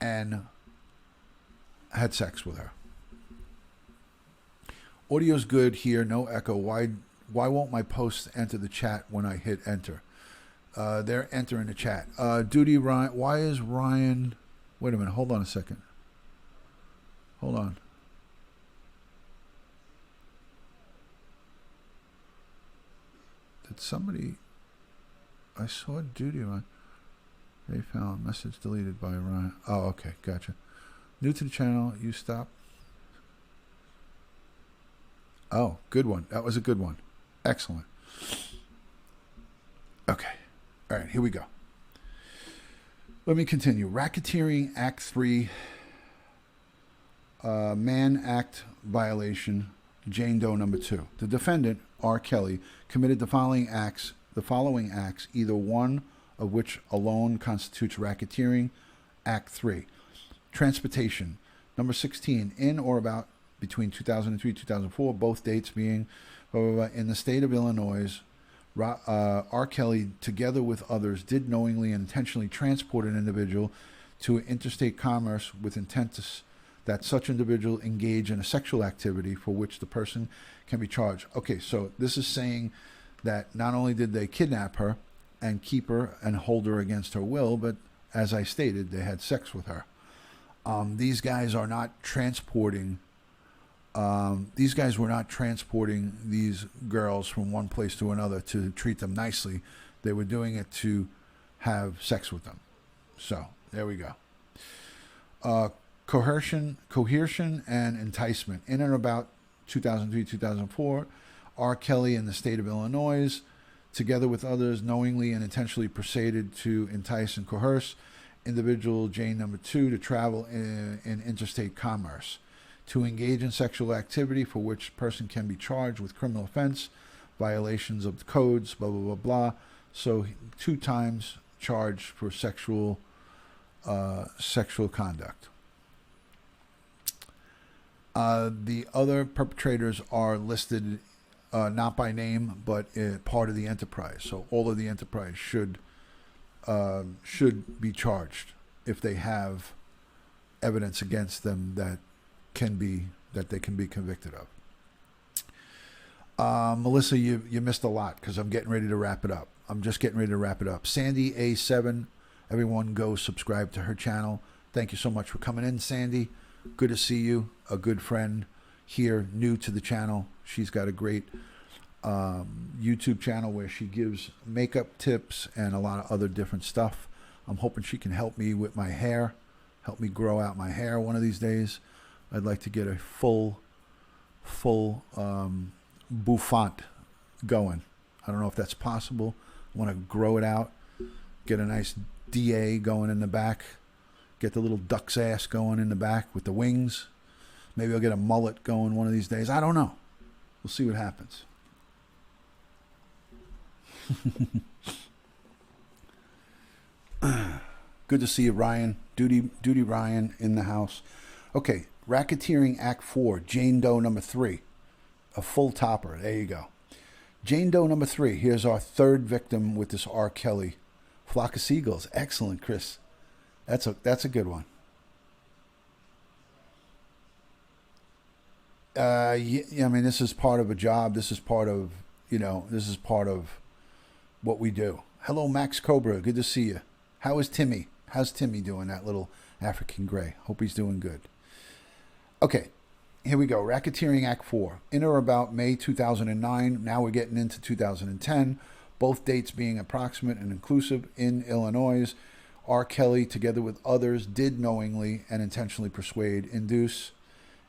and had sex with her. Audio's good here, no echo. Why won't my posts enter the chat when I hit enter? They're entering the chat. Duty Ryan, why is Ryan... Wait a minute, hold on a second. Hold on. Did somebody... I saw Duty Ryan. They found message deleted by Ryan. Oh, okay, gotcha. New to the channel, you stop. Oh, good one. That was a good one. Excellent. Okay. All right, here we go. Let me continue. Racketeering Act 3, Mann Act violation, Jane Doe number 2. The defendant, R. Kelley, committed the following acts, either one of which alone constitutes racketeering. Act 3. Transportation. Number 16, in or about between 2003 and 2004, both dates being in the state of Illinois, R. Kelley, together with others, did knowingly and intentionally transport an individual to interstate commerce with intent that such individual engage in a sexual activity for which the person can be charged. Okay, so this is saying that not only did they kidnap her and keep her and hold her against her will, but as I stated, they had sex with her. These guys are not transporting... these guys were not transporting these girls from one place to another to treat them nicely. They were doing it to have sex with them. So, there we go. Coercion and enticement. In and about 2003-2004, R. Kelley in the state of Illinois, together with others, knowingly and intentionally proceeded to entice and coerce individual Jane number 2 to travel in interstate commerce, to engage in sexual activity for which person can be charged with criminal offense, violations of the codes, blah, blah, blah, blah. So 2 times charged for sexual conduct. The other perpetrators are listed not by name, but part of the enterprise. So all of the enterprise should be charged if they have evidence against them that they can be convicted of. Melissa, you missed a lot because I'm getting ready to wrap it up. I'm just getting ready to wrap it up. Sandy A7, everyone go subscribe to her channel. Thank you so much for coming in, Sandy. Good to see you. A good friend here, new to the channel. She's got a great YouTube channel where she gives makeup tips and a lot of other different stuff. I'm hoping she can help me with my hair, help me grow out my hair one of these days. I'd like to get a full bouffant going. I don't know if that's possible. I want to grow it out, get a nice DA going in the back. Get the little duck's ass going in the back with the wings. Maybe I'll get a mullet going one of these days. I don't know. We'll see what happens. Good to see you, Ryan. Duty Ryan in the house. Okay, Racketeering Act 4, Jane Doe number 3. A full topper. There you go. Jane Doe number 3. Here's our third victim with this R. Kelley. Flock of Seagulls. Excellent, Chris. That's a good one. Yeah, I mean, this is part of a job. This is part of, this is part of what we do. Hello, Max Cobra. Good to see you. How is Timmy? How's Timmy doing, that little African gray? Hope he's doing good. Okay, here we go. Racketeering Act 4. In or about May 2009. Now we're getting into 2010. Both dates being approximate and inclusive. In Illinois, R. Kelley, together with others, did knowingly and intentionally persuade, induce,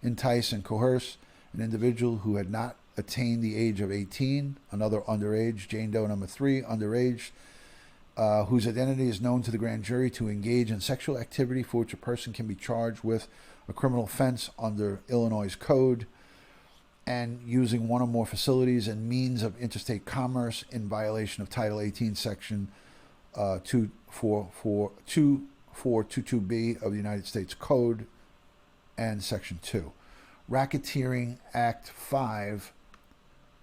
entice, and coerce an individual who had not attained the age of 18, another underage, Jane Doe number 3, underage, whose identity is known to the grand jury, to engage in sexual activity for which a person can be charged with a criminal offense under Illinois code, and using one or more facilities and means of interstate commerce in violation of Title 18, Section 2422B of the United States Code, and Section 2. Racketeering Act 5,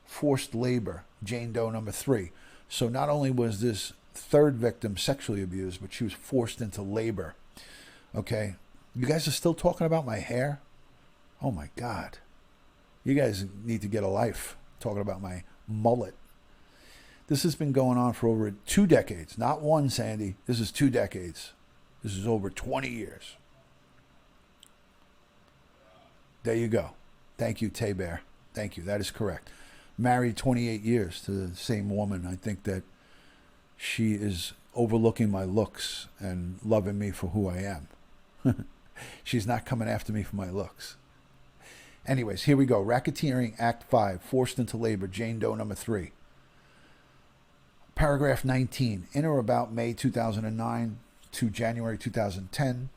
forced labor, Jane Doe number 3. So not only was this third victim sexually abused, but she was forced into labor. Okay? You guys are still talking about my hair? Oh my God. You guys need to get a life talking about my mullet. This has been going on for over 2 decades. Not one, Sandy. This is 2 decades. This is over 20 years. There you go. Thank you, Tay Bear. Thank you. That is correct. Married 28 years to the same woman. I think that she is overlooking my looks and loving me for who I am. She's not coming after me for my looks. Anyways, here we go. Racketeering Act 5, forced into labor, Jane Doe number 3. Paragraph 19. In or about May 2009 to January 2010,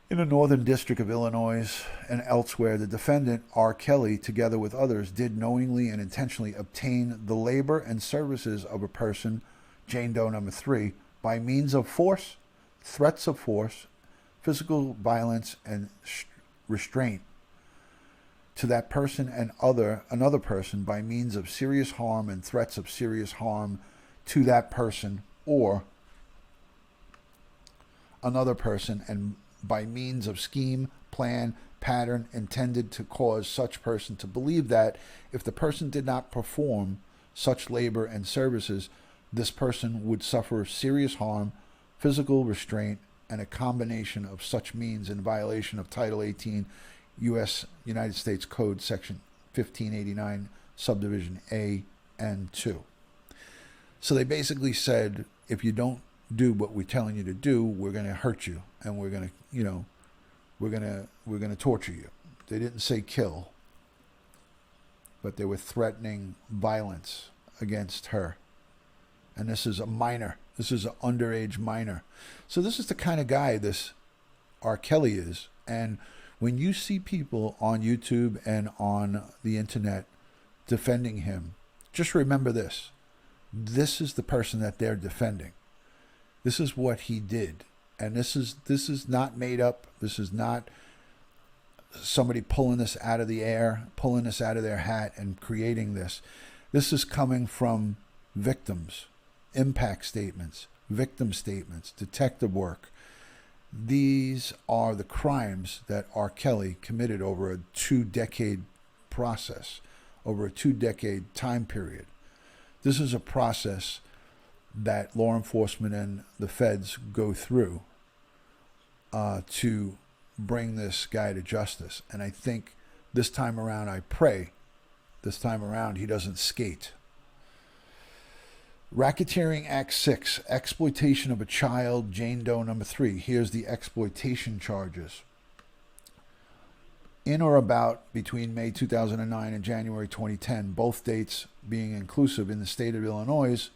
in the Northern District of Illinois and elsewhere, the defendant, R. Kelley, together with others, did knowingly and intentionally obtain the labor and services of a person, Jane Doe number 3, by means of force, threats of force, physical violence, and restraint to that person and another person by means of serious harm and threats of serious harm to that person or another person, and by means of scheme, plan, pattern intended to cause such person to believe that if the person did not perform such labor and services, this person would suffer serious harm, physical restraint, and a combination of such means in violation of Title 18 United States Code, Section 1589, Subdivision A and 2. So they basically said, if you don't do what we're telling you to do, we're going to hurt you, and we're going to, we're going to torture you. They didn't say kill, but they were threatening violence against her. And this is a minor. This is an underage minor. So this is the kind of guy this R. Kelley is. And when you see people on YouTube and on the internet defending him, just remember this. This is the person that they're defending. This is what he did. And this is not made up. This is not somebody pulling this out of the air, pulling this out of their hat and creating this. This is coming from victims, impact statements, victim statements, detective work. These are the crimes that R. Kelley committed over a 2-decade process, over a 2-decade time period. This is a process that law enforcement and the feds go through to bring this guy to justice. And I think this time around, I pray, this time around he doesn't skate. Racketeering Act 6, exploitation of a child, Jane Doe number 3. Here's the exploitation charges. In or about between May 2009 and January 2010, both dates being inclusive in the state of Illinois,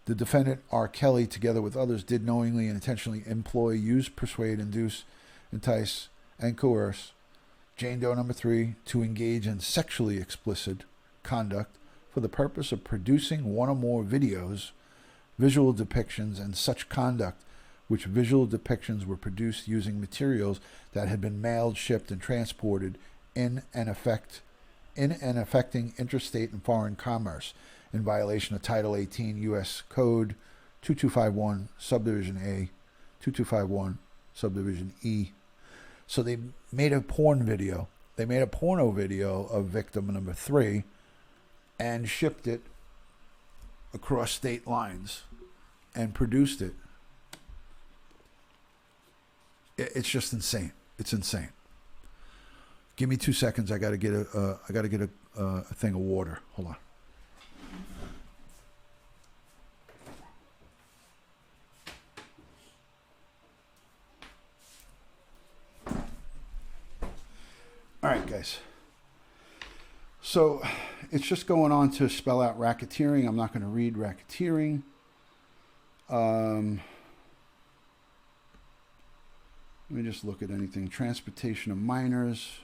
The defendant, R. Kelley, together with others, did knowingly and intentionally employ, use, persuade, induce, entice, and coerce Jane Doe number 3 to engage in sexually explicit conduct for the purpose of producing one or more videos, visual depictions, and such conduct, which visual depictions were produced using materials that had been mailed, shipped, and transported in and affecting interstate and foreign commerce in violation of Title 18 U.S. Code 2251, Subdivision A, 2251, Subdivision E. So they made a porn video. They made a porno video of victim number 3 and shipped it across state lines and produced it. It's just insane. It's insane. Give me 2 seconds. I got to get a thing of water. Hold on. All right, guys. So it's just going on to spell out racketeering. I'm not going to read racketeering. Let me just look at anything. Transportation of minors.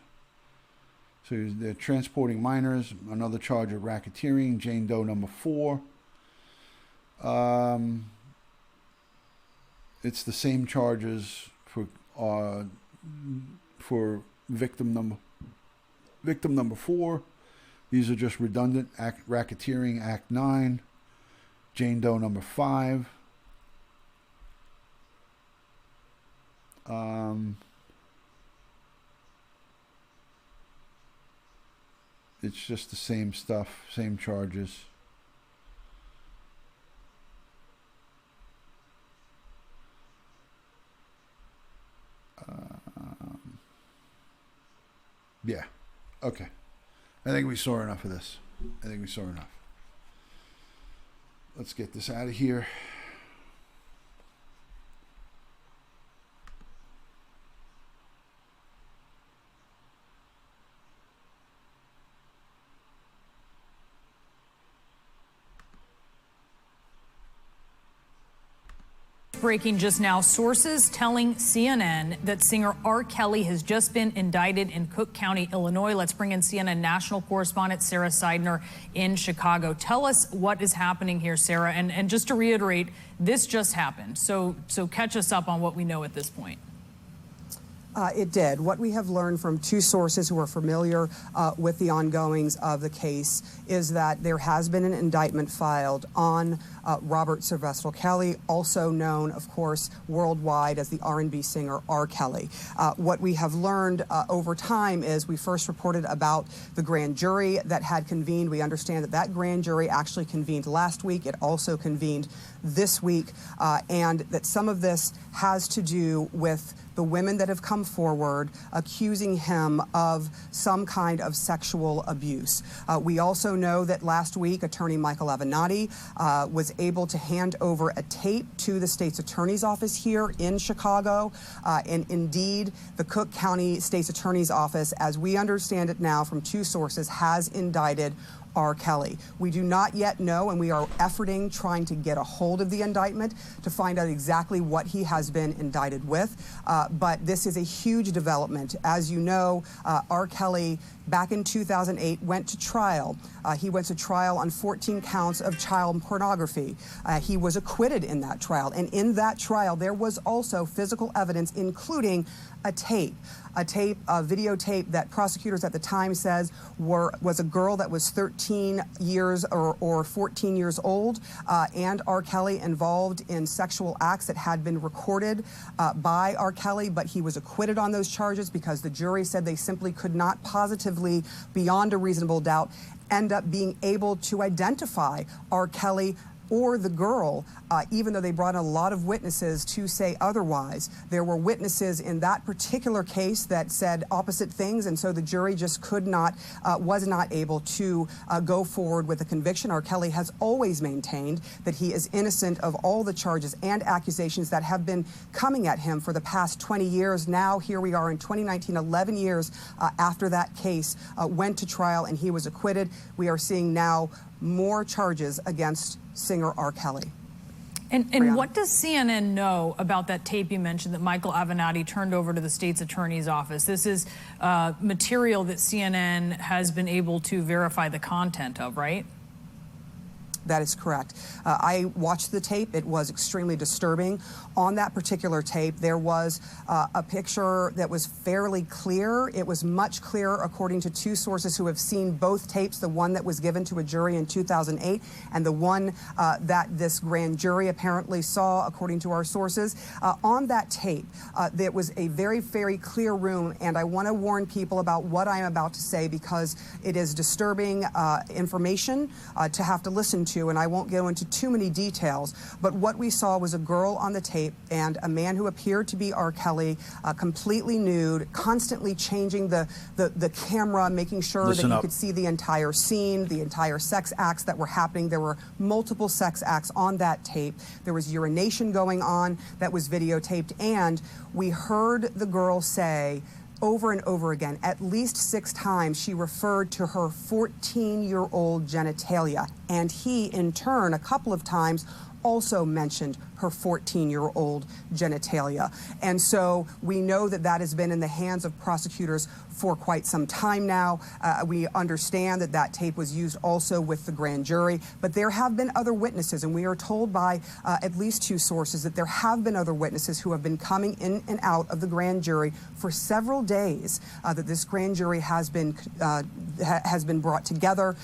So they're transporting minors. Another charge of racketeering. Jane Doe number 4. It's the same charges for victim number 4. These are just redundant. Racketeering, Act 9. Jane Doe number 5. It's just the same stuff, same charges. Yeah. Okay. I think we saw enough of this. Let's get this out of here. Breaking just now, sources telling CNN that singer R. Kelley has just been indicted in Cook County, Illinois. Let's bring in CNN national correspondent Sarah Seidner in Chicago. Tell us what is happening here, Sarah. And just to reiterate, this just happened. So catch us up on what we know at this point. It did. What we have learned from 2 sources who are familiar with the ongoings of the case is that there has been an indictment filed on Robert Sylvester Kelley, also known, of course, worldwide as the R&B singer R. Kelley. What we have learned over time is we first reported about the grand jury that had convened. We understand that that grand jury actually convened last week. It also convened this week, and that some of this has to do with the women that have come forward accusing him of some kind of sexual abuse. We also know that last week, attorney Michael Avenatti was able to hand over a tape to the state's attorney's office here in Chicago. And indeed, the Cook County State's Attorney's Office, as we understand it now from 2 sources, has indicted R. Kelley. We do not yet know, and we are trying to get a hold of the indictment to find out exactly what he has been indicted with. But this is a huge development. As you know, R. Kelley, back in 2008, went to trial. He went to trial on 14 counts of child pornography. He was acquitted in that trial. And in that trial, there was also physical evidence, including a videotape that prosecutors at the time says was a girl that was 13 years or 14 years old, and R. Kelley involved in sexual acts that had been recorded by R. Kelley, but he was acquitted on those charges because the jury said they simply could not positively, beyond a reasonable doubt, end up being able to identify R. Kelley or the girl, even though they brought in a lot of witnesses to say otherwise. There were witnesses in that particular case that said opposite things, and so the jury just was not able to go forward with a conviction. R. Kelley has always maintained that he is innocent of all the charges and accusations that have been coming at him for the past 20 years. Now, here we are in 2019, 11 years after that case went to trial and he was acquitted. We are seeing now more charges against singer R. Kelley. And what does CNN know about that tape you mentioned that Michael Avenatti turned over to the state's attorney's office? This is material that CNN has been able to verify the content of, right? That is correct. I watched the tape. It was extremely disturbing. On that particular tape, there was a picture that was fairly clear. It was much clearer, according to two sources who have seen both tapes, the one that was given to a jury in 2008 and the one that this grand jury apparently saw, according to our sources. On that tape, there was a very, very clear room, and I want to warn people about what I am about to say because it is disturbing information to have to listen to. And I won't go into too many details, but what we saw was a girl on the tape and a man who appeared to be R. Kelley, completely nude, constantly changing the camera, making sure that you could see the entire scene, the entire sex acts that were happening. There were multiple sex acts on that tape. There was urination going on that was videotaped, and we heard the girl say over and over again, at least 6 times, she referred to her 14-year-old genitalia. And he, in turn, a couple of times, also mentioned her 14-year-old genitalia. And so we know that that has been in the hands of prosecutors for quite some time now. We understand that that tape was used also with the grand jury, but there have been other witnesses, and we are told by at least 2 sources that there have been other witnesses who have been coming in and out of the grand jury for several days, that this grand jury has been brought together,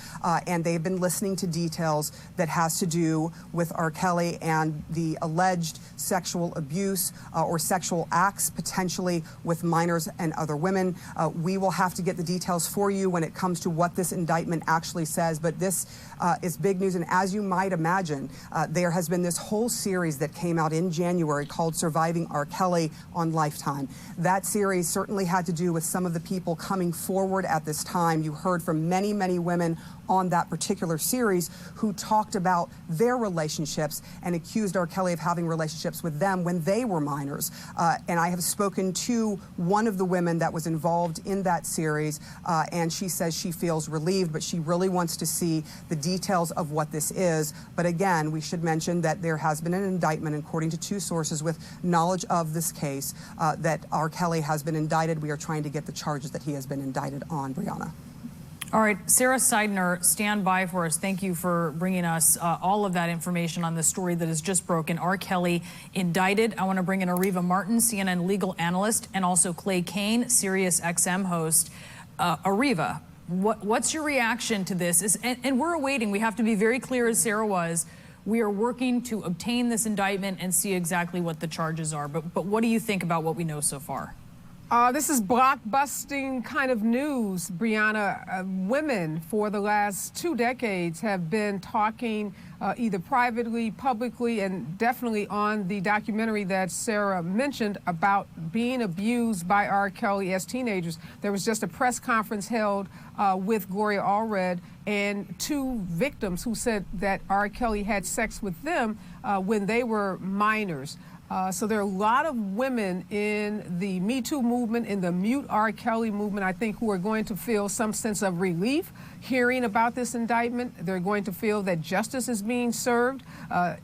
and they've been listening to details that has to do with R. Kelley and the alleged sexual abuse or sexual acts potentially with minors and other women. We will have to get the details for you when it comes to what this indictment actually says, but this is big news. And as you might imagine, there has been this whole series that came out in January called Surviving R. Kelley on Lifetime. That series certainly had to do with some of the people coming forward at this time. You heard from many, many women on that particular series who talked about their relationships and accused R. Kelley of having relationships with them when they were minors. And I have spoken to one of the women that was involved in that series, and she says she feels relieved, but she really wants to see the details of what this is. But again, we should mention that there has been an indictment, according to 2 sources with knowledge of this case, that R. Kelley has been indicted. We are trying to get the charges that he has been indicted on, Brianna. All right, Sarah Seidner, stand by for us. Thank you for bringing us all of that information on this story that has just broken. R. Kelley indicted. I want to bring in Ariva Martin, CNN legal analyst, and also Clay Kane, Sirius XM host. Ariva, what's your reaction to this? And we're awaiting. We have to be very clear, as Sarah was. We are working to obtain this indictment and see exactly what the charges are. But what do you think about what we know so far? This is blockbusting kind of news, Brianna. Women for the last 2 decades have been talking either privately, publicly, and definitely on the documentary that Sarah mentioned about being abused by R. Kelley as teenagers. There was just a press conference held with Gloria Allred and 2 victims who said that R. Kelley had sex with them when they were minors. So there are a lot of women in the Me Too movement, in the Mute R. Kelley movement, I think, who are going to feel some sense of relief hearing about this indictment. They're going to feel that justice is being served.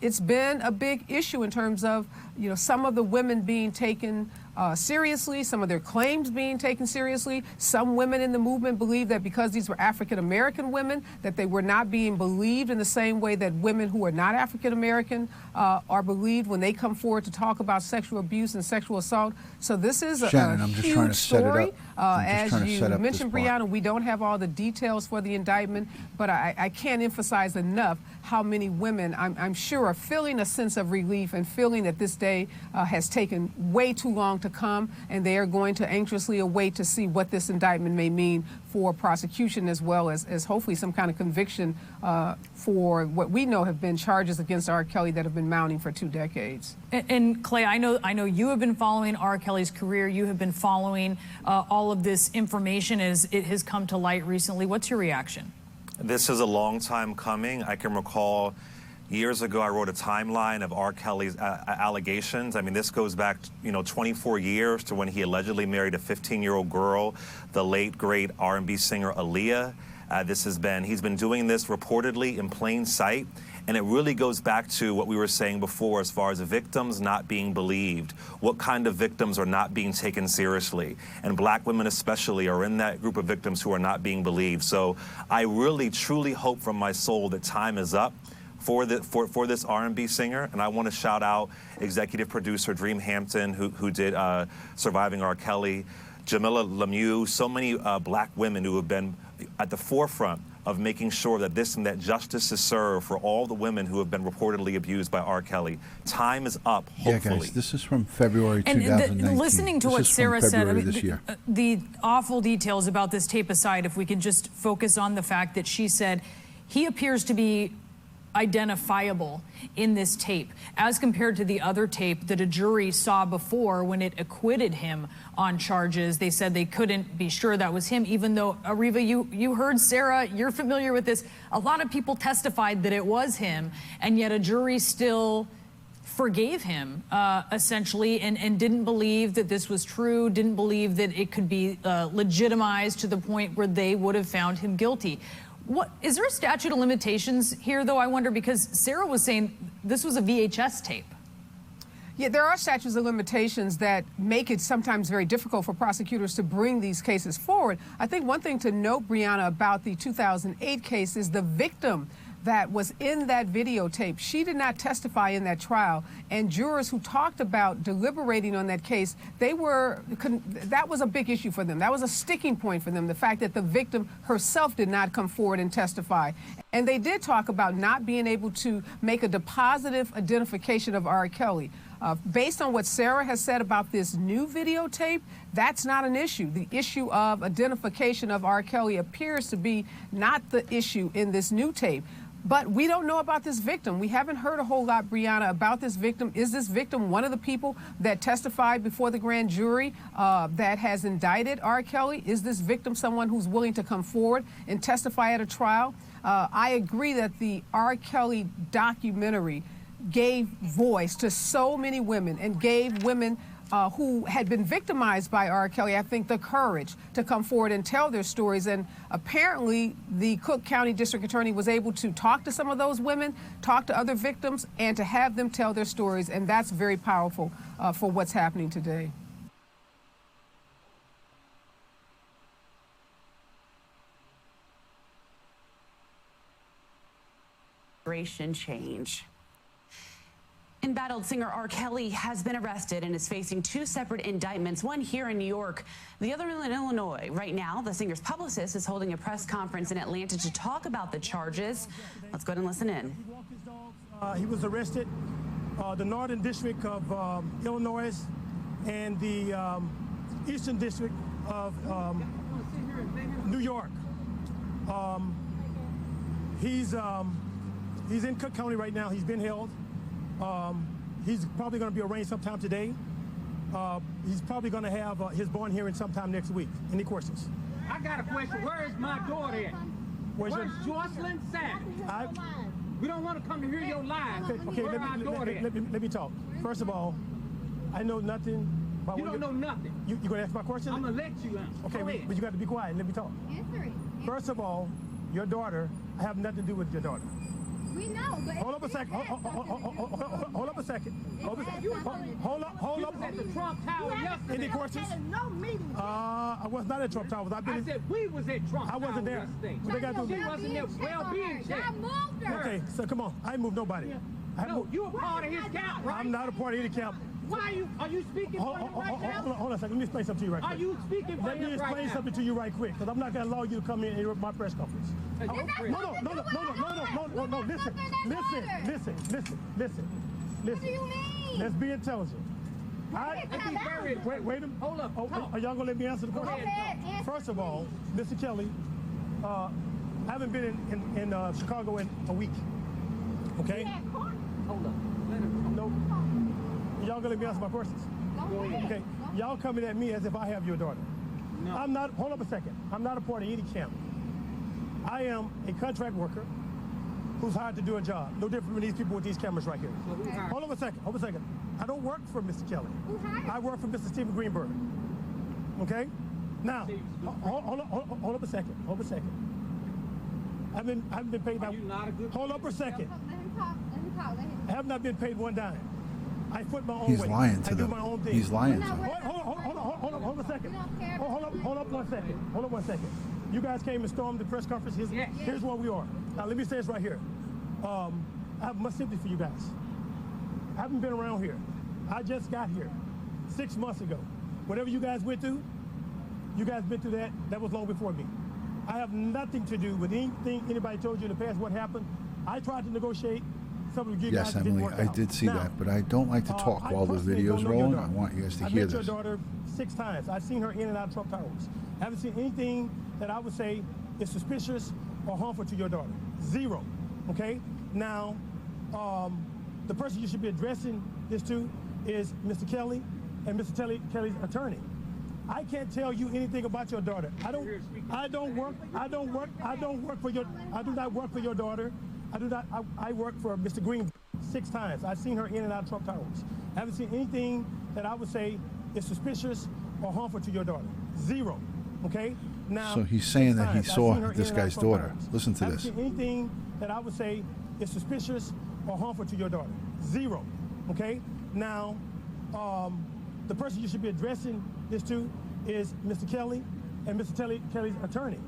It's been a big issue in terms of, you know, some of the women being taken seriously, some of their claims being taken seriously. Some women in the movement believe that because these were African-American women, that they were not being believed in the same way that women who are not African-American are believed when they come forward to talk about sexual abuse and sexual assault. So this is Shannon, a huge story. As you mentioned, Brianna, we don't have all the details for the indictment, but I can't emphasize enough how many women, I'm sure, are feeling a sense of relief and feeling that this day has taken way too long to come, and they are going to anxiously await to see what this indictment may mean for prosecution, as well as hopefully some kind of conviction for what we know have been charges against R. Kelley that have been mounting for 2 decades. And Clay, I know you have been following R. Kelley's career. You have been following all of this information as it has come to light recently. What's your reaction? This is a long time coming. I can recall years ago I wrote a timeline of R. Kelley's allegations. I mean, this goes back, 24 years to when he allegedly married a 15-year-old girl, the late great R&B singer Aaliyah. He's been doing this reportedly in plain sight. And it really goes back to what we were saying before as far as victims not being believed. What kind of victims are not being taken seriously? And black women especially are in that group of victims who are not being believed. So I really, truly hope from my soul that time is up for this R&B singer. And I want to shout out executive producer Dream Hampton, who did Surviving R. Kelley, Jamila Lemieux, so many black women who have been at the forefront of making sure that that justice is served for all the women who have been reportedly abused by R. Kelley. Time is up, hopefully. Yeah, guys, this is from February and 2019. Listening to this what is Sarah from said, February this year. The awful details about this tape aside, if we can just focus on the fact that she said he appears to be identifiable in this tape as compared to the other tape that a jury saw before when it acquitted him on charges. They said they couldn't be sure that was him, even though, Ariva, you heard Sarah, you're familiar with this. A lot of people testified that it was him, and yet a jury still forgave him, essentially, and didn't believe that this was true, didn't believe that it could be legitimized to the point where they would have found him guilty. What is there a statute of limitations here, though? I wonder, because Sarah was saying this was a VHS tape. Yeah, there are statutes of limitations that make it sometimes very difficult for prosecutors to bring these cases forward. I think one thing to note, Brianna, about the 2008 case is the victim that was in that videotape. She did not testify in that trial, and jurors who talked about deliberating on that case, that was a big issue for them. That was a sticking point for them, the fact that the victim herself did not come forward and testify. And they did talk about not being able to make a positive identification of R. Kelley. Based on what Sarah has said about this new videotape, that's not an issue. The issue of identification of R. Kelley appears to be not the issue in this new tape. But we don't know about this victim. We haven't heard a whole lot, Brianna, about this victim. Is this victim one of the people that testified before the grand jury that has indicted R. Kelley? Is this victim someone who's willing to come forward and testify at a trial? I agree that the R. Kelley documentary gave voice to so many women and gave women who had been victimized by R. Kelley, I think, the courage to come forward and tell their stories. And apparently, the Cook County District Attorney was able to talk to some of those women, talk to other victims, and to have them tell their stories. And that's very powerful for what's happening today. Change. Embattled singer R. Kelley has been arrested and is facing two separate indictments, one here in New York, the other in Illinois. Right now, the singer's publicist is holding a press conference in Atlanta to talk about the charges. Let's go ahead and listen in. He was arrested, the Northern District of Illinois and the Eastern District of New York. He's in Cook County right now. He's been held. He's probably going to be arraigned sometime today. He's probably going to have his bond hearing sometime next week. Any questions? I got a question. Where is my daughter at? Where's Jocelyn Savage? We don't want to come to hear your lies. Okay, let me talk. First of all, I know nothing about you don't know nothing. You going to ask my question? I'm going to let you answer. Okay, but you got to be quiet and let me talk. Answer it. First of all, your daughter, I have nothing to do with your daughter. We know, but hold up a second. Hold up a second. Hold up. At the Trump Tower yesterday. Any questions? No meeting. I was not at Trump Tower. I said we was at Trump Tower. I wasn't there. What they got to do? She wasn't there. Well-being check. Okay, so come on. I ain't moved nobody. No, you a part of his camp, right? I'm not a part of any camp. Why are you speaking for him right now? Hold on a second. Let me explain something to you right quick. Are you speaking for him right now? Let me explain something to you right quick, because I'm not going to allow you to come in and interrupt my press conference. No. Listen. What do you mean? Let's be intelligent. Wait a minute. Hold up. Are y'all going to let me answer the question? First of all, Mr. Kelley, I haven't been in Chicago in a week. Okay? Hold up. No. Y'all gonna let me answer my questions? Okay. Y'all coming at me as if I have your daughter. No. I'm not. Hold up a second. I'm not a part of any camp. I am a contract worker who's hired to do a job. No different from these people with these cameras right here. Hold up a second. I don't work for Mr. Kelley. I work for Mr. Stephen Greenberg. Okay. Now, hold up a second. I haven't been paid by. Are you not a good hold up a second. I have not been paid one dime. I foot my own He's way. lying to I do them. my own thing. He's lying to them. Hold a second. Hold up 1 second. Hold up 1 second. You guys came and stormed the press conference. Here's where we are. Now let me say this right here. I have much sympathy for you guys. I haven't been around here. I just got here 6 months ago. Whatever you guys went through, you guys been through that. That was long before me. I have nothing to do with anything anybody told you in the past what happened. I tried to negotiate. Yes, Emily, I did see that, but I don't like to talk while the video's rolling. I want you guys to hear I've met this. your daughter 6 times. I've seen her in and out of Trump Towers. I haven't seen anything that I would say is suspicious or harmful to your daughter. Zero. Okay? Now, the person you should be addressing this to is Mr. Kelley and Mr. Kelley's attorney. I can't tell you anything about your daughter. I do not work for your daughter. I work for Mr. Green 6 times. I've seen her in and out of Trump Towers. I haven't seen anything that I would say is suspicious or harmful to your daughter. Zero. Okay? Now, So he's saying that he saw this guy's daughter. Listen to I this. haven't seen anything that I would say is suspicious or harmful to your daughter. Zero. Okay? Now, the person you should be addressing this to is Mr. Kelley and Mr. Kelley's attorney.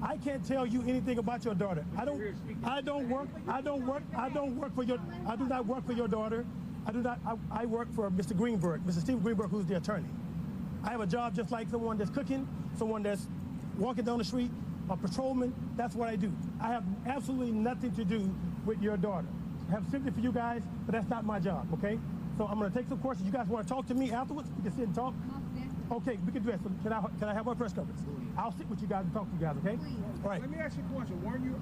I can't tell you anything about your daughter. I do not work for your daughter. I work for Mr. Greenberg, Mr. Steve Greenberg, who's the attorney. I have a job just like someone that's cooking, someone that's walking down the street, a patrolman. That's what I do. I have absolutely nothing to do with your daughter. I have sympathy for you guys, but that's not my job, okay? So I'm going to take some questions. You guys want to talk to me afterwards? We can sit and talk. Okay, we can do that. So can I have my press conference? I'll sit with you guys and talk to you guys, okay? All right. Let me ask you a question. Weren't you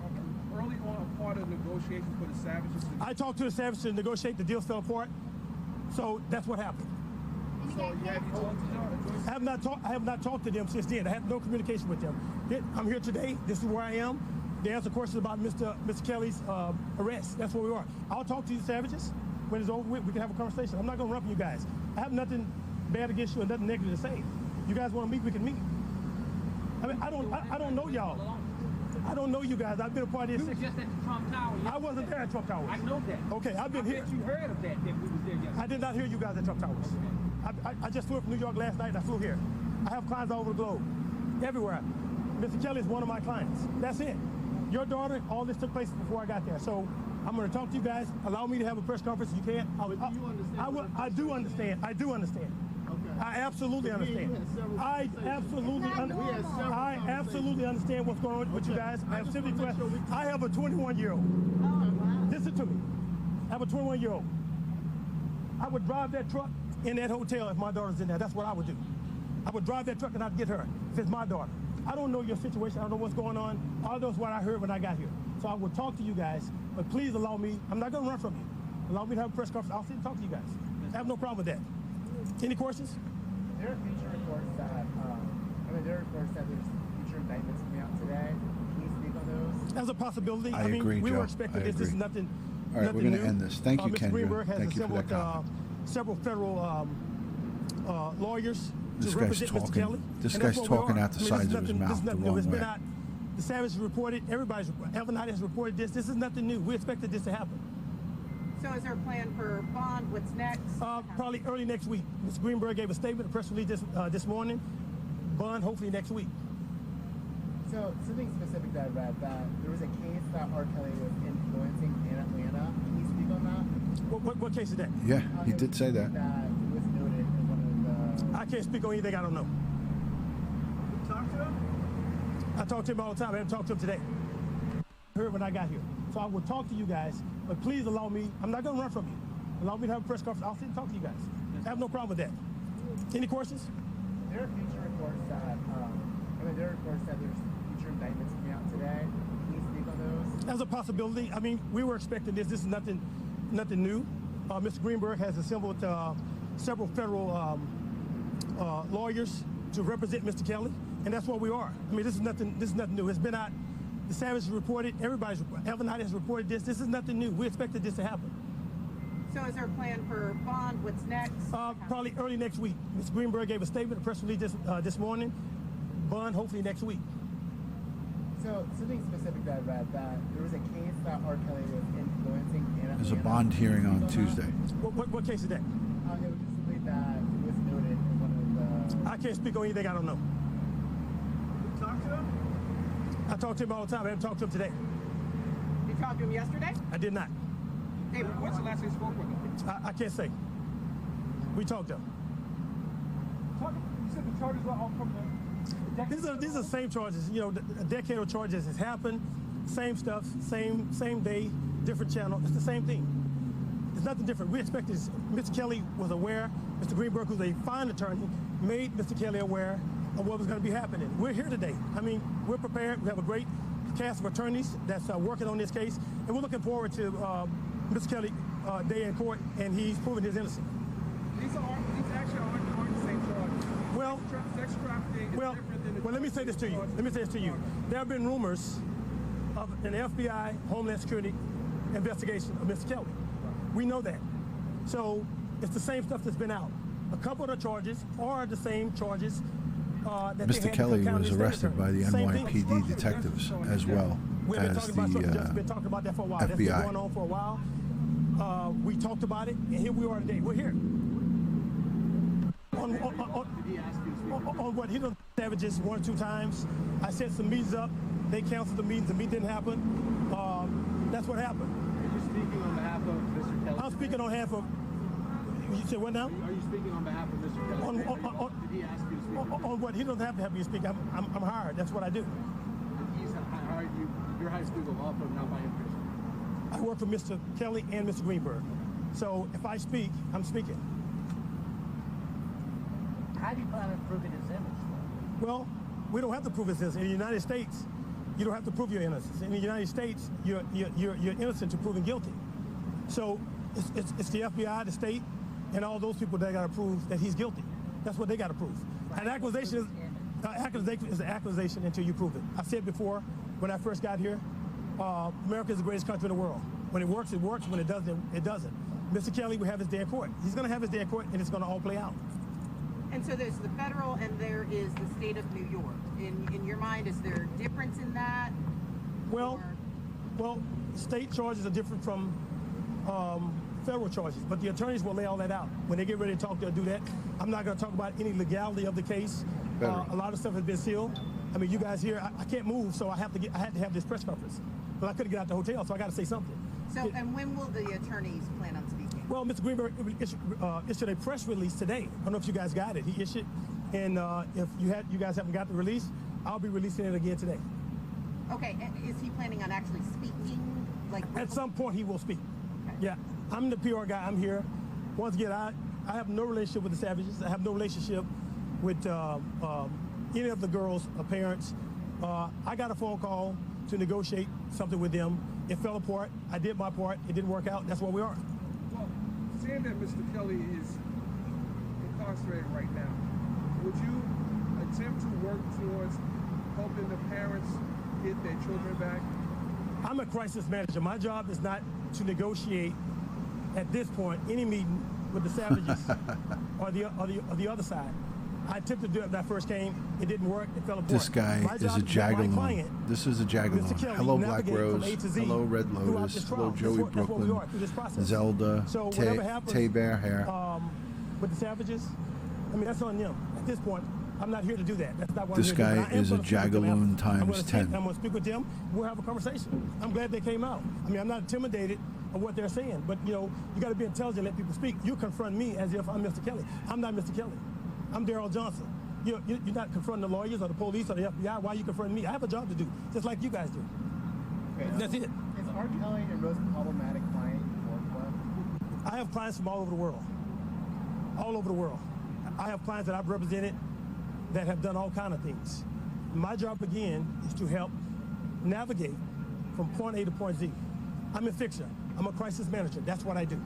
early on a part of negotiations for the Savages? I talked to the Savages to negotiate. The deal fell apart. So that's what happened. So you had talked to them? I have not talked to them since then. I had no communication with them. I'm here today. This is where I am. They answer questions about Mr. Kelley's arrest. That's where we are. I'll talk to you Savages. When it's over with, we can have a conversation. I'm not going to run from you guys. I have nothing bad against you and nothing negative to say. You guys want to meet, we can meet. I mean, I don't know y'all. I don't know you guys. I've been a part of this. You were just at the Trump Tower. I wasn't there at Trump Towers. I know that. Okay, I've been here. You heard of that we was there yesterday. I did not hear you guys at Trump Towers. I just flew from New York last night and I flew here. I have clients all over the globe, everywhere. Mr. Kelley is one of my clients. That's it. Your daughter, all this took place before I got there. So I'm going to talk to you guys. Allow me to have a press conference if you can. I do understand. I do understand. Okay. I absolutely understand. I absolutely understand what's going on with you guys. I have a 21-year-old. Listen to me. I have a 21-year-old. I would drive that truck in that hotel if my daughter's in there. That's what I would do. I would drive that truck and I'd get her if it's my daughter. I don't know your situation. I don't know what's going on. All those what I heard when I got here. So I will talk to you guys, but please allow me. I'm not going to run from you. Allow me to have a press conference. I'll sit and talk to you guys. I have no problem with that. Any questions? There are future reports that, there's future indictments coming out today. Can you speak on those? As a possibility. I agree, we Joe. were expecting this. This is nothing. All right, we're going to end this. Thank you, Mr. Greenberg Kendra. has Thank you for that comment. several federal lawyers This to guy's represent Mr. Kelley. talking. This And guy's that's what we talking are. out the sides of his mouth the wrong way. The Savage reported. Everybody's. Evan Knight has reported this. This is nothing new. We expected this to happen. So is there a plan for bond? What's next? Probably early next week. Mr. Greenberg gave a statement, a press release this morning. Bond hopefully next week. So something specific that I read, that there was a case that R. Kelley was influencing in Atlanta. Can you speak on that? What case is that? Yeah, he did say that. That was noted in one of the... I can't speak on anything I don't know. You talked to him? I talk to him all the time. I haven't talked to him today. I heard when I got here. So I will talk to you guys, but please allow me. I'm not going to run from you. Allow me to have a press conference. I'll sit and talk to you guys. I have no problem with that. Any questions? There are future reports that, there's future indictments coming out today. Can you speak on those? As a possibility. I mean, we were expecting this. This is nothing new. Mr. Greenberg has assembled several federal lawyers to represent Mr. Kelley, and that's what we are. I mean, this is nothing new. It's been out. The Savage reported. Evan Knight has reported this. This is nothing new. We expected this to happen. So is there a plan for bond? What's next? Probably early next week. Mr. Greenberg gave a statement, a press release this morning. Bond hopefully next week. So something specific that I read, that there was a case that R. Kelley was influencing in Atlanta. There's a bond hearing on Tuesday. What case is that? It was just something that was noted in one of the... I can't speak on anything I don't know. You talk to him? I talk to him all the time. I haven't talked to him today. You talked to him yesterday? I did not. Hey, what's the last time you spoke with him? I can't say. We talked to him. You said the charges were all from the... These are the same charges. You know, a decade of charges has happened. Same stuff, same day, different channel. It's the same thing. It's nothing different. We expected this. Mr. Kelley was aware. Mr. Greenberg, who's a fine attorney, made Mr. Kelley aware of what was going to be happening. We're here today. I mean, we're prepared. We have a great cast of attorneys that's working on this case, and we're looking forward to Mr. Kelley day in court, and he's proven his innocence. These actually aren't the same charges. Well, sex trafficking is different than the... Well, let me say this to you. Let me say this to you. There have been rumors of an FBI Homeland Security investigation of Mr. Kelley. We know that. So it's the same stuff that's been out. A couple of the charges are the same charges that Mr. Kelley was arrested by the NYPD detectives as well as the been talking about that for a while. FBI. That's been going on for a while. We talked about it, and here we are today. We're here. On what he done savages 1 or 2 times. I set some meetings up. They canceled the meetings. The meeting didn't happen. That's what happened. Are you speaking on behalf of Mr. Kelley? I'm speaking on behalf of. You said what now? Are you speaking on behalf of Mr. Kelley? Did he ask you to speak? On what? He doesn't have to have me speak. I'm hired. That's what I do. He's hired you. You're hired to do the law firm, not by him personally. I work for Mr. Kelley and Mr. Greenberg. So if I speak, I'm speaking. How do you plan on proving his innocence? Well, we don't have to prove his innocence. In the United States, you don't have to prove your innocence. In the United States, you're innocent to proving guilty. So it's the FBI, the state, and all those people that got to prove that he's guilty. That's what they got to prove. An accusation is an accusation until you prove it. I said before, when I first got here, America is the greatest country in the world. When it works, it works. When it doesn't, it doesn't. Mr. Kelley will have his day in court. He's going to have his day in court, and it's going to all play out. And so there's the federal and there is the state of New York. In your mind, is there a difference in that? Well, state charges are different from federal charges, but the attorneys will lay all that out. When they get ready to talk, they'll do that. I'm not going to talk about any legality of the case. A lot of stuff has been sealed. I mean, you guys here, I can't move, so I had to have this press conference. But I couldn't get out the hotel, so I got to say something. So, and when will the attorneys plan on speaking? Well, Mr. Greenberg issued a press release today. I don't know if you guys got it. He issued, and if you guys haven't got the release, I'll be releasing it again today. Okay, and is he planning on actually speaking? Like at some point, he will speak. Okay. Yeah, I'm the PR guy. I'm here. Once again, I have no relationship with the Savages. I have no relationship with any of the girls' parents. I got a phone call to negotiate something with them. It fell apart. I did my part. It didn't work out. That's where we are. Well, seeing that Mr. Kelley is incarcerated right now, would you attempt to work towards helping the parents get their children back? I'm a crisis manager. My job is not to negotiate at this point any meeting with the Savages or the other side. I attempted to do it when I first came. It didn't work. It fell apart. This guy is a Jagaloon. This is a Jagaloon. Hello, Black Rose. Hello, Red Lotus. Hello, Joey Brooklyn. Zelda. Tay Bear Hair. With the Savages, I mean, that's on them. At this point, I'm not here to do that. That's not what this I'm here guy to do. is a Jagaloon times 10. I'm going to speak with them. We'll have a conversation. I'm glad they came out. I mean, I'm not intimidated of what they're saying, but you know, you got to be intelligent and let people speak. You confront me as if I'm Mr. Kelley. I'm not Mr. Kelley. I'm Daryl Johnson. You're not confronting the lawyers or the police or the FBI. Why are you confronting me? I have a job to do, just like you guys do. Okay, that's it. Is R. Kelley your most problematic client you work with? I have clients from all over the world. All over the world. I have clients that I've represented that have done all kinds of things. My job, again, is to help navigate from point A to point Z. I'm a fixer. I'm a crisis manager. That's what I do.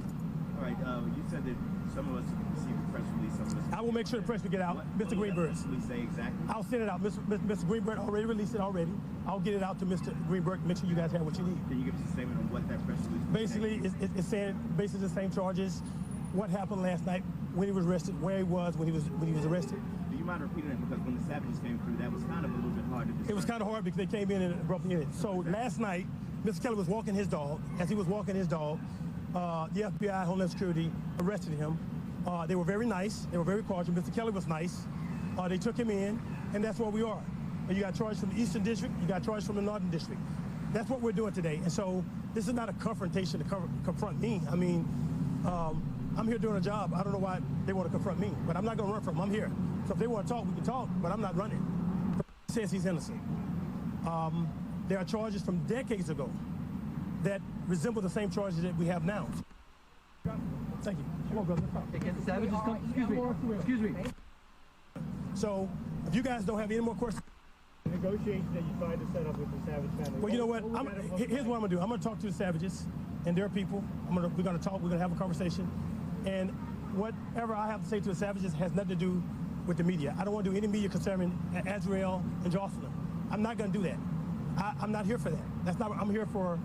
All right, you said that some of us received a press release, some of us... I will make sure the press will get out. Mr. Greenberg. What will say exactly? I'll send it out. Mr. Greenberg already released it already. I'll get it out to Mr. Greenberg. Make sure you guys have what you need. Can you give us a statement of what that press release was? Basically, it's saying basically the same charges. What happened last night when he was arrested, where he was when he was arrested. Do you mind repeating that? Because when the Savages came through, that was kind of a little bit hard to discern. It was kind of hard because they came in and abruptly in it. So last night, Mr. Kelley was walking his dog. As he was walking his dog, the FBI, Homeland Security, arrested him. They were very nice. They were very cordial. Mr. Kelley was nice. They took him in, and that's where we are. And you got charged from the Eastern District. You got charged from the Northern District. That's what we're doing today. And so this is not a confrontation to confront me. I mean, I'm here doing a job. I don't know why they want to confront me, but I'm not going to run from them. I'm here. So if they want to talk, we can talk, but I'm not running. He says he's innocent. There are charges from decades ago that resemble the same charges that we have now. Thank you. Come on, brother. Savages come. Excuse me. So if you guys don't have any more questions. Negotiations that you tried to set up with the Savage family. Well, you know what? Here's what I'm going to do. I'm going to talk to the Savages and their people. We're going to talk. We're going to have a conversation. And whatever I have to say to the Savages has nothing to do with the media. I don't want to do any media concerning Azrael and Jocelyn. I'm not going to do that. I'm not here for that. That's not. I'm here to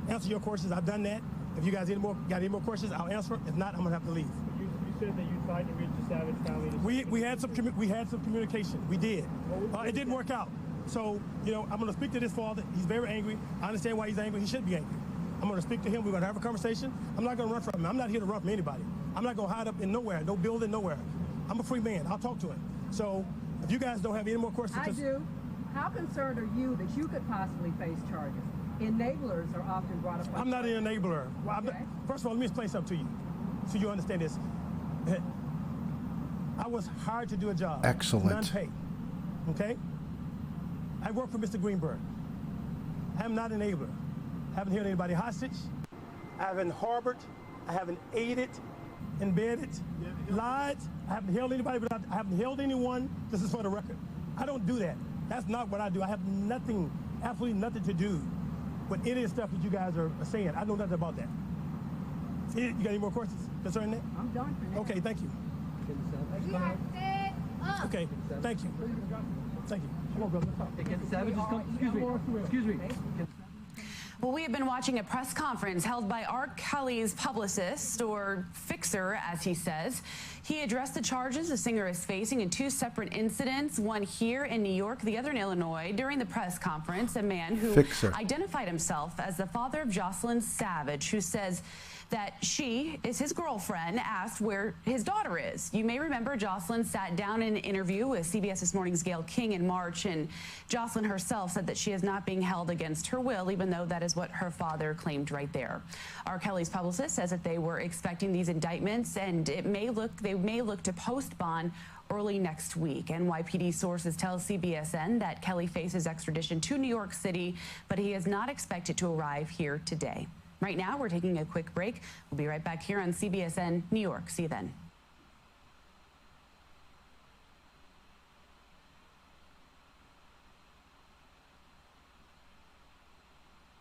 answer your questions. I've done that. If you guys got any more questions, I'll answer. If not, I'm going to have to leave. You said that you tried to reach the Savage family. We had some communication. We did. It didn't work out. So, you know, I'm going to speak to this father. He's very angry. I understand why he's angry. He should be angry. I'm going to speak to him. We're going to have a conversation. I'm not going to run from him. I'm not here to run from anybody. I'm not going to hide up in nowhere, no building, nowhere. I'm a free man. I'll talk to him. So, if you guys don't have any more questions. I do. How concerned are you that you could possibly face charges? Enablers are often brought up. I'm not an enabler. Okay. First of all, let me explain something to you so you understand this. I was hired to do a job. Excellent. Non-paid. Okay? I work for Mr. Greenberg. I am not an enabler. I haven't held anybody hostage. I haven't harbored. I haven't aided, embedded, lied. I haven't held anybody, but I haven't held anyone. This is for the record. I don't do that. That's not what I do. I have nothing, absolutely nothing to do with any of the stuff that you guys are saying. I know nothing about that. You got any more questions concerning that? I'm done for now. Okay, thank you. Okay, thank you. Thank you. Come on, brother. Savages come. Excuse me. Well, we have been watching a press conference held by R. Kelley's publicist, or fixer, as he says. He addressed the charges the singer is facing in two separate incidents, one here in New York, the other in Illinois. During the press conference, a man who identified himself as the father of Jocelyn Savage, who says that she is his girlfriend, asked where his daughter is. You may remember Jocelyn sat down in an interview with CBS This Morning's Gayle King in March, and Jocelyn herself said that she is not being held against her will, even though that is what her father claimed right there. R. Kelley's publicist says that they were expecting these indictments, and they may look to post bond early next week. NYPD sources tell CBSN that Kelley faces extradition to New York City, but he is not expected to arrive here today. Right now, we're taking a quick break. We'll be right back here on CBSN New York. See you then.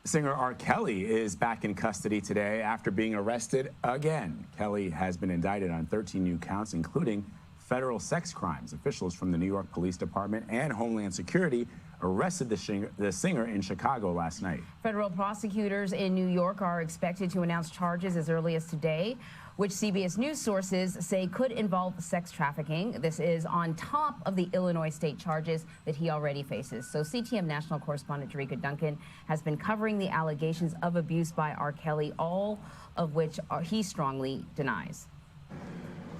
Singer R. Kelley is back in custody today after being arrested again. Kelley has been indicted on 13 new counts, including federal sex crimes. Officials from the New York Police Department and Homeland Security arrested the singer in Chicago last night. Federal prosecutors in New York are expected to announce charges as early as today, which CBS News sources say could involve sex trafficking. This is on top of the Illinois state charges that he already faces. So CTM national correspondent Jerika Duncan has been covering the allegations of abuse by R. Kelley, all of which he strongly denies.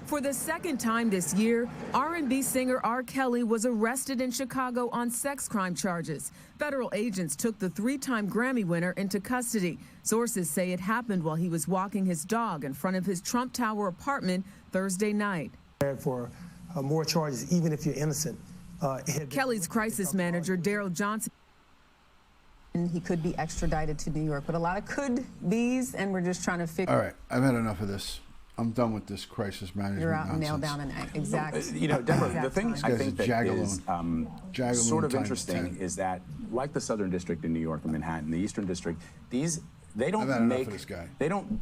For the second time this year, R&B singer R. Kelley was arrested in Chicago on sex crime charges. Federal agents took the three-time Grammy winner into custody. Sources say it happened while he was walking his dog in front of his Trump Tower apartment Thursday night. For more charges, even if you're innocent. Kelley's crisis manager, Daryl Johnson. He could be extradited to New York, but a lot of could-be's, and we're just trying to figure. All right, I've had enough of this. I'm done with this crisis management You're out nonsense. Nail down an exact. You know, Deborah, the thing I think that is sort of interesting time. is that, like the Southern District in New York and Manhattan, the Eastern District, these They don't I've had enough make of this guy. They don't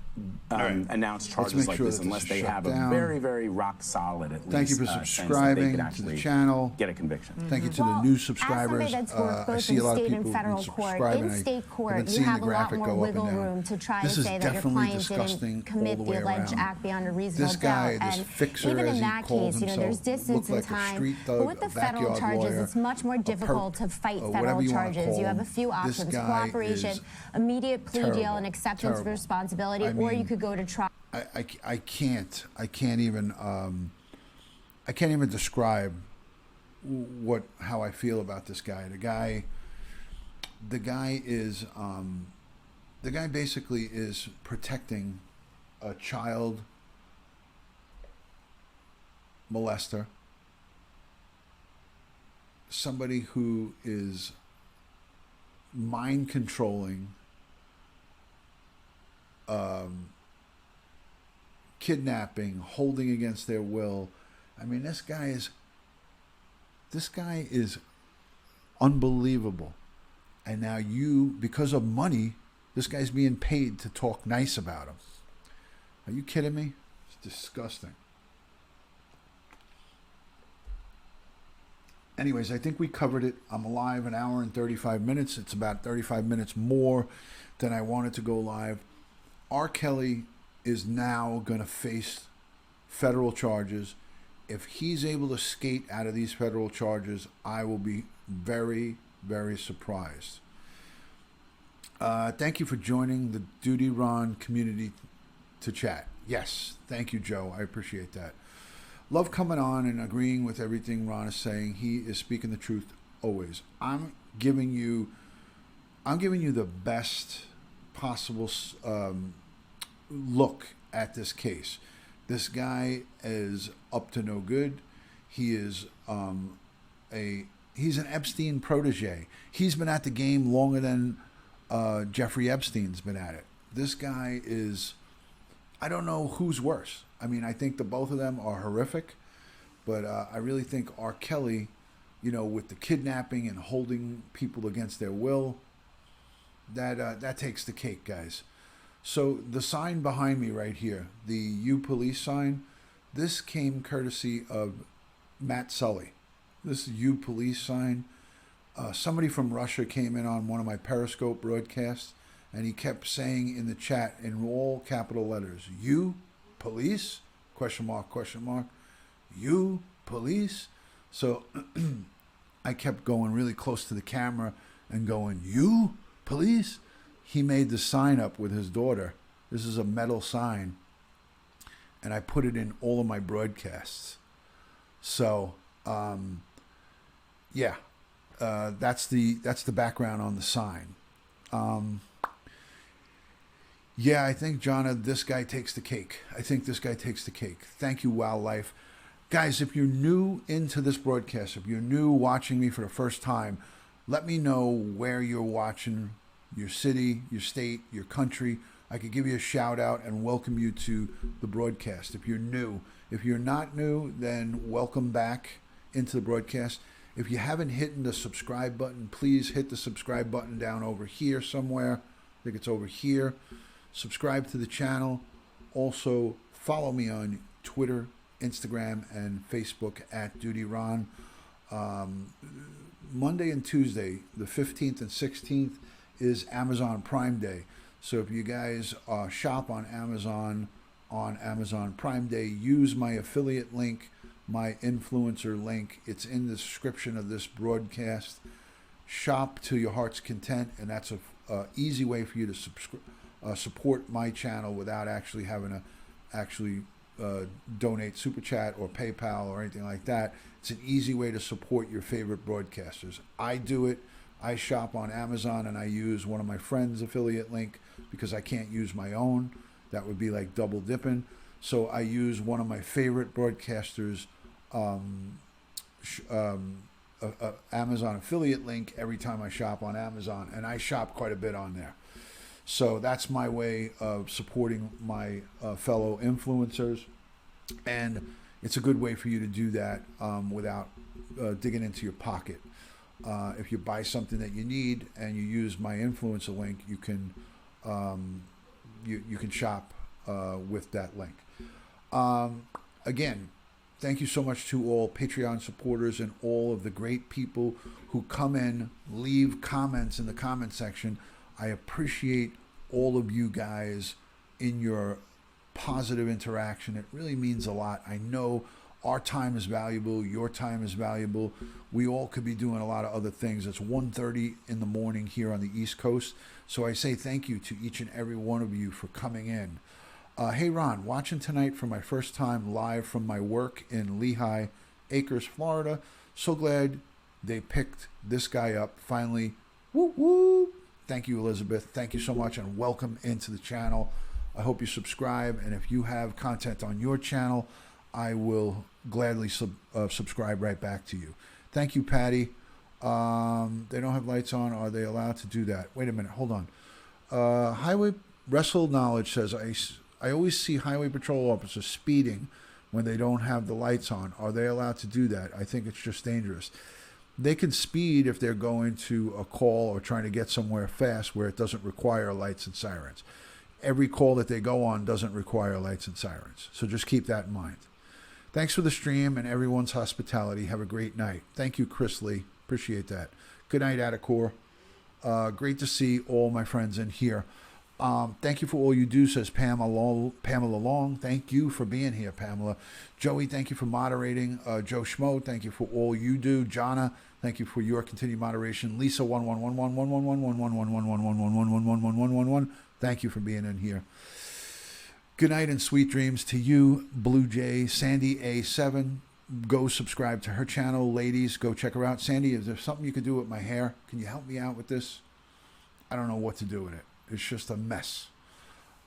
announce Let's charges make like sure this that unless is they shut have down. a very, very rock solid, at Thank you least, for sense that they subscribing could to actually the channel. get a conviction. Thank you to the new subscribers. As somebody that's worked I both see in a lot of state people and who've federal been court, subscribing. in state court, been you seeing have the a lot graphic more go up and wiggle down. room to try This to is say that your definitely client disgusting didn't commit all the way alleged around. act beyond a reasonable This guy, doubt. this And fixer, even as in he that called case, there's himself, distance looked and like a time. street But thug, with the a federal backyard charges, lawyer, it's much more a difficult to fight whatever federal you wanna charges. call You have a him. few This options: guy cooperation, is immediate plea deal, terrible, and acceptance of terrible. responsibility, I or mean, you could go to trial. I can't even describe how I feel about this guy. The guy basically is protecting a child molester, somebody who is mind controlling, kidnapping, holding against their will. I mean, this guy is unbelievable. And now because of money, this guy's being paid to talk nice about him. Are you kidding me? It's disgusting. Anyways, I think we covered it. I'm live an hour and 35 minutes. It's about 35 minutes more than I wanted to go live. R. Kelley is now going to face federal charges. If he's able to skate out of these federal charges, I will be very, very surprised. Thank you for joining the Duty Ron community to chat. Yes, thank you, Joe. I appreciate that. Love coming on and agreeing with everything Ron is saying. He is speaking the truth always. I'm giving you the best possible look at this case. This guy is up to no good. He is he's an Epstein protege. He's been at the game longer than Jeffrey Epstein's been at it. This guy is, I don't know who's worse. I mean, I think the both of them are horrific, but I really think R. Kelley, with the kidnapping and holding people against their will, that takes the cake, guys. So the sign behind me right here, the "You Police" sign, this came courtesy of Matt Sully. This "You Police" sign, somebody from Russia came in on one of my Periscope broadcasts, and he kept saying in the chat in all capital letters, "You police?" ? You police? So I kept going really close to the camera and going, "You police?" He made the sign up with his daughter. This is a metal sign, and I put it in all of my broadcasts. So that's the background on the sign. Yeah, I think, Jonna, this guy takes the cake. Thank you, Wildlife. Guys, if you're new into this broadcast, if you're new watching me for the first time, let me know where you're watching, your city, your state, your country. I could give you a shout out and welcome you to the broadcast if you're new. If you're not new, then welcome back into the broadcast. If you haven't hit the subscribe button, please hit the subscribe button down over here somewhere. I think it's over here. Subscribe to the channel. Also, follow me on Twitter, Instagram, and Facebook at Duty Ron. Monday and Tuesday, the 15th and 16th, is Amazon Prime Day. So if you guys shop on Amazon Prime Day, use my affiliate link, my influencer link. It's in the description of this broadcast. Shop to your heart's content, and that's a easy way for you to support my channel without actually having to donate Super Chat or PayPal or anything like that. It's an easy way to support your favorite broadcasters. I do it. I shop on Amazon and I use one of my friends' affiliate link because I can't use my own. That would be like double dipping. So I use one of my favorite broadcasters' Amazon affiliate link every time I shop on Amazon, and I shop quite a bit on there. So that's my way of supporting my fellow influencers, and it's a good way for you to do that without digging into your pocket. If you buy something that you need and you use my influencer link, you can you can shop with that link. Again, thank you so much to all Patreon supporters and all of the great people who come in, leave comments in the comment section. I appreciate all of you guys in your positive interaction. It really means a lot. I know our time is valuable. Your time is valuable. We all could be doing a lot of other things. It's 1:30 in the morning here on the East Coast. So I say thank you to each and every one of you for coming in. Hey, Ron, watching tonight for my first time live from my work in Lehigh Acres, Florida. So glad they picked this guy up finally. Woo woo. Thank you, Elizabeth. Thank you so much, and welcome into the channel. I hope you subscribe, and if you have content on your channel, I will gladly subscribe right back to you. Thank you, Patty. They don't have lights on. Are they allowed to do that? Wait a minute. Hold on. Highway Wrestle Knowledge says, I always see highway patrol officers speeding when they don't have the lights on. Are they allowed to do that? I think it's just dangerous. They can speed if they're going to a call or trying to get somewhere fast where it doesn't require lights and sirens. Every call that they go on doesn't require lights and sirens. So just keep that in mind. Thanks for the stream and everyone's hospitality. Have a great night. Thank you, Chris Lee. Appreciate that. Good night, Atacor. Great to see all my friends in here. Thank you for all you do, says Pamela Long. Thank you for being here, Pamela. Joey, thank you for moderating. Joe Schmo, thank you for all you do. Jonna, thank you for your continued moderation. Lisa 11111111111111111111. Thank you for being in here. Good night and sweet dreams to you, Blue Jay. Sandy A7, go subscribe to her channel. Ladies, go check her out. Sandy, is there something you can do with my hair? Can you help me out with this? I don't know what to do with it. It's just a mess.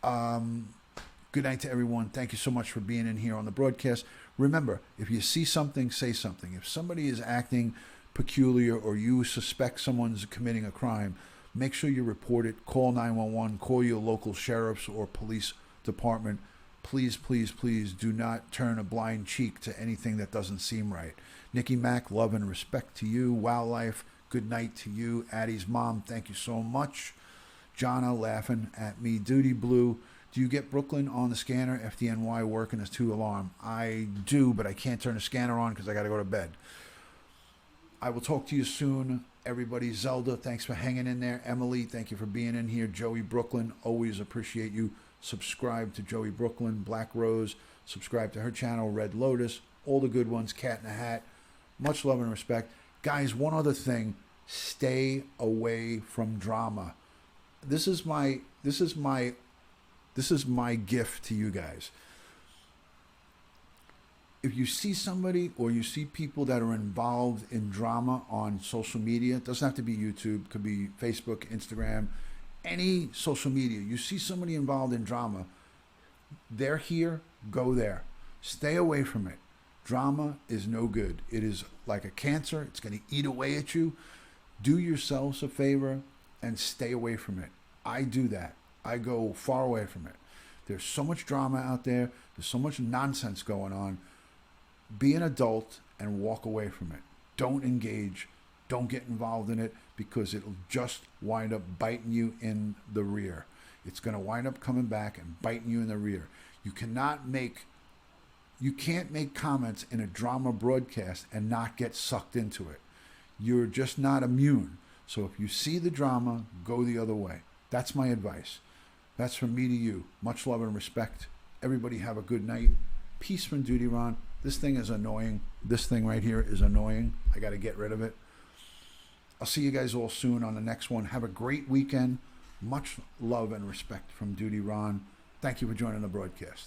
Good night to everyone. Thank you so much for being in here on the broadcast. Remember, if you see something, say something. If somebody is acting peculiar or you suspect someone's committing a crime, make sure you report it. Call 911. Call your local sheriffs or police department. Please, please, please do not turn a blind cheek to anything that doesn't seem right. Nikki Mack, love and respect to you. Wildlife, good night to you. Addie's mom, thank you so much. Jonna laughing at me. Duty Blue, do you get Brooklyn on the scanner? FDNY working as 2 alarm. I do, but I can't turn the scanner on because I got to go to bed. I will talk to you soon, everybody. Zelda, thanks for hanging in there. Emily, thank you for being in here. Joey Brooklyn, always appreciate you. Subscribe to Joey Brooklyn. Black Rose, subscribe to her channel. Red Lotus, all the good ones. Cat in a Hat, much love and respect. Guys, one other thing, stay away from drama. This is my gift to you guys. If you see somebody or you see people that are involved in drama on social media, it doesn't have to be YouTube, could be Facebook, Instagram, any social media. You see somebody involved in drama, they're here, go there. Stay away from it. Drama is no good. It is like a cancer. It's going to eat away at you. Do yourselves a favor and stay away from it. I do that. I go far away from it. There's so much drama out there. There's so much nonsense going on. Be an adult and walk away from it. Don't engage. Don't get involved in it because it'll just wind up biting you in the rear. It's going to wind up coming back and biting you in the rear. You can't make comments in a drama broadcast and not get sucked into it. You're just not immune. So if you see the drama, go the other way. That's my advice. That's from me to you. Much love and respect. Everybody have a good night. Peace from Duty Ron. This thing is annoying. This thing right here is annoying. I got to get rid of it. I'll see you guys all soon on the next one. Have a great weekend. Much love and respect from Duty Ron. Thank you for joining the broadcast.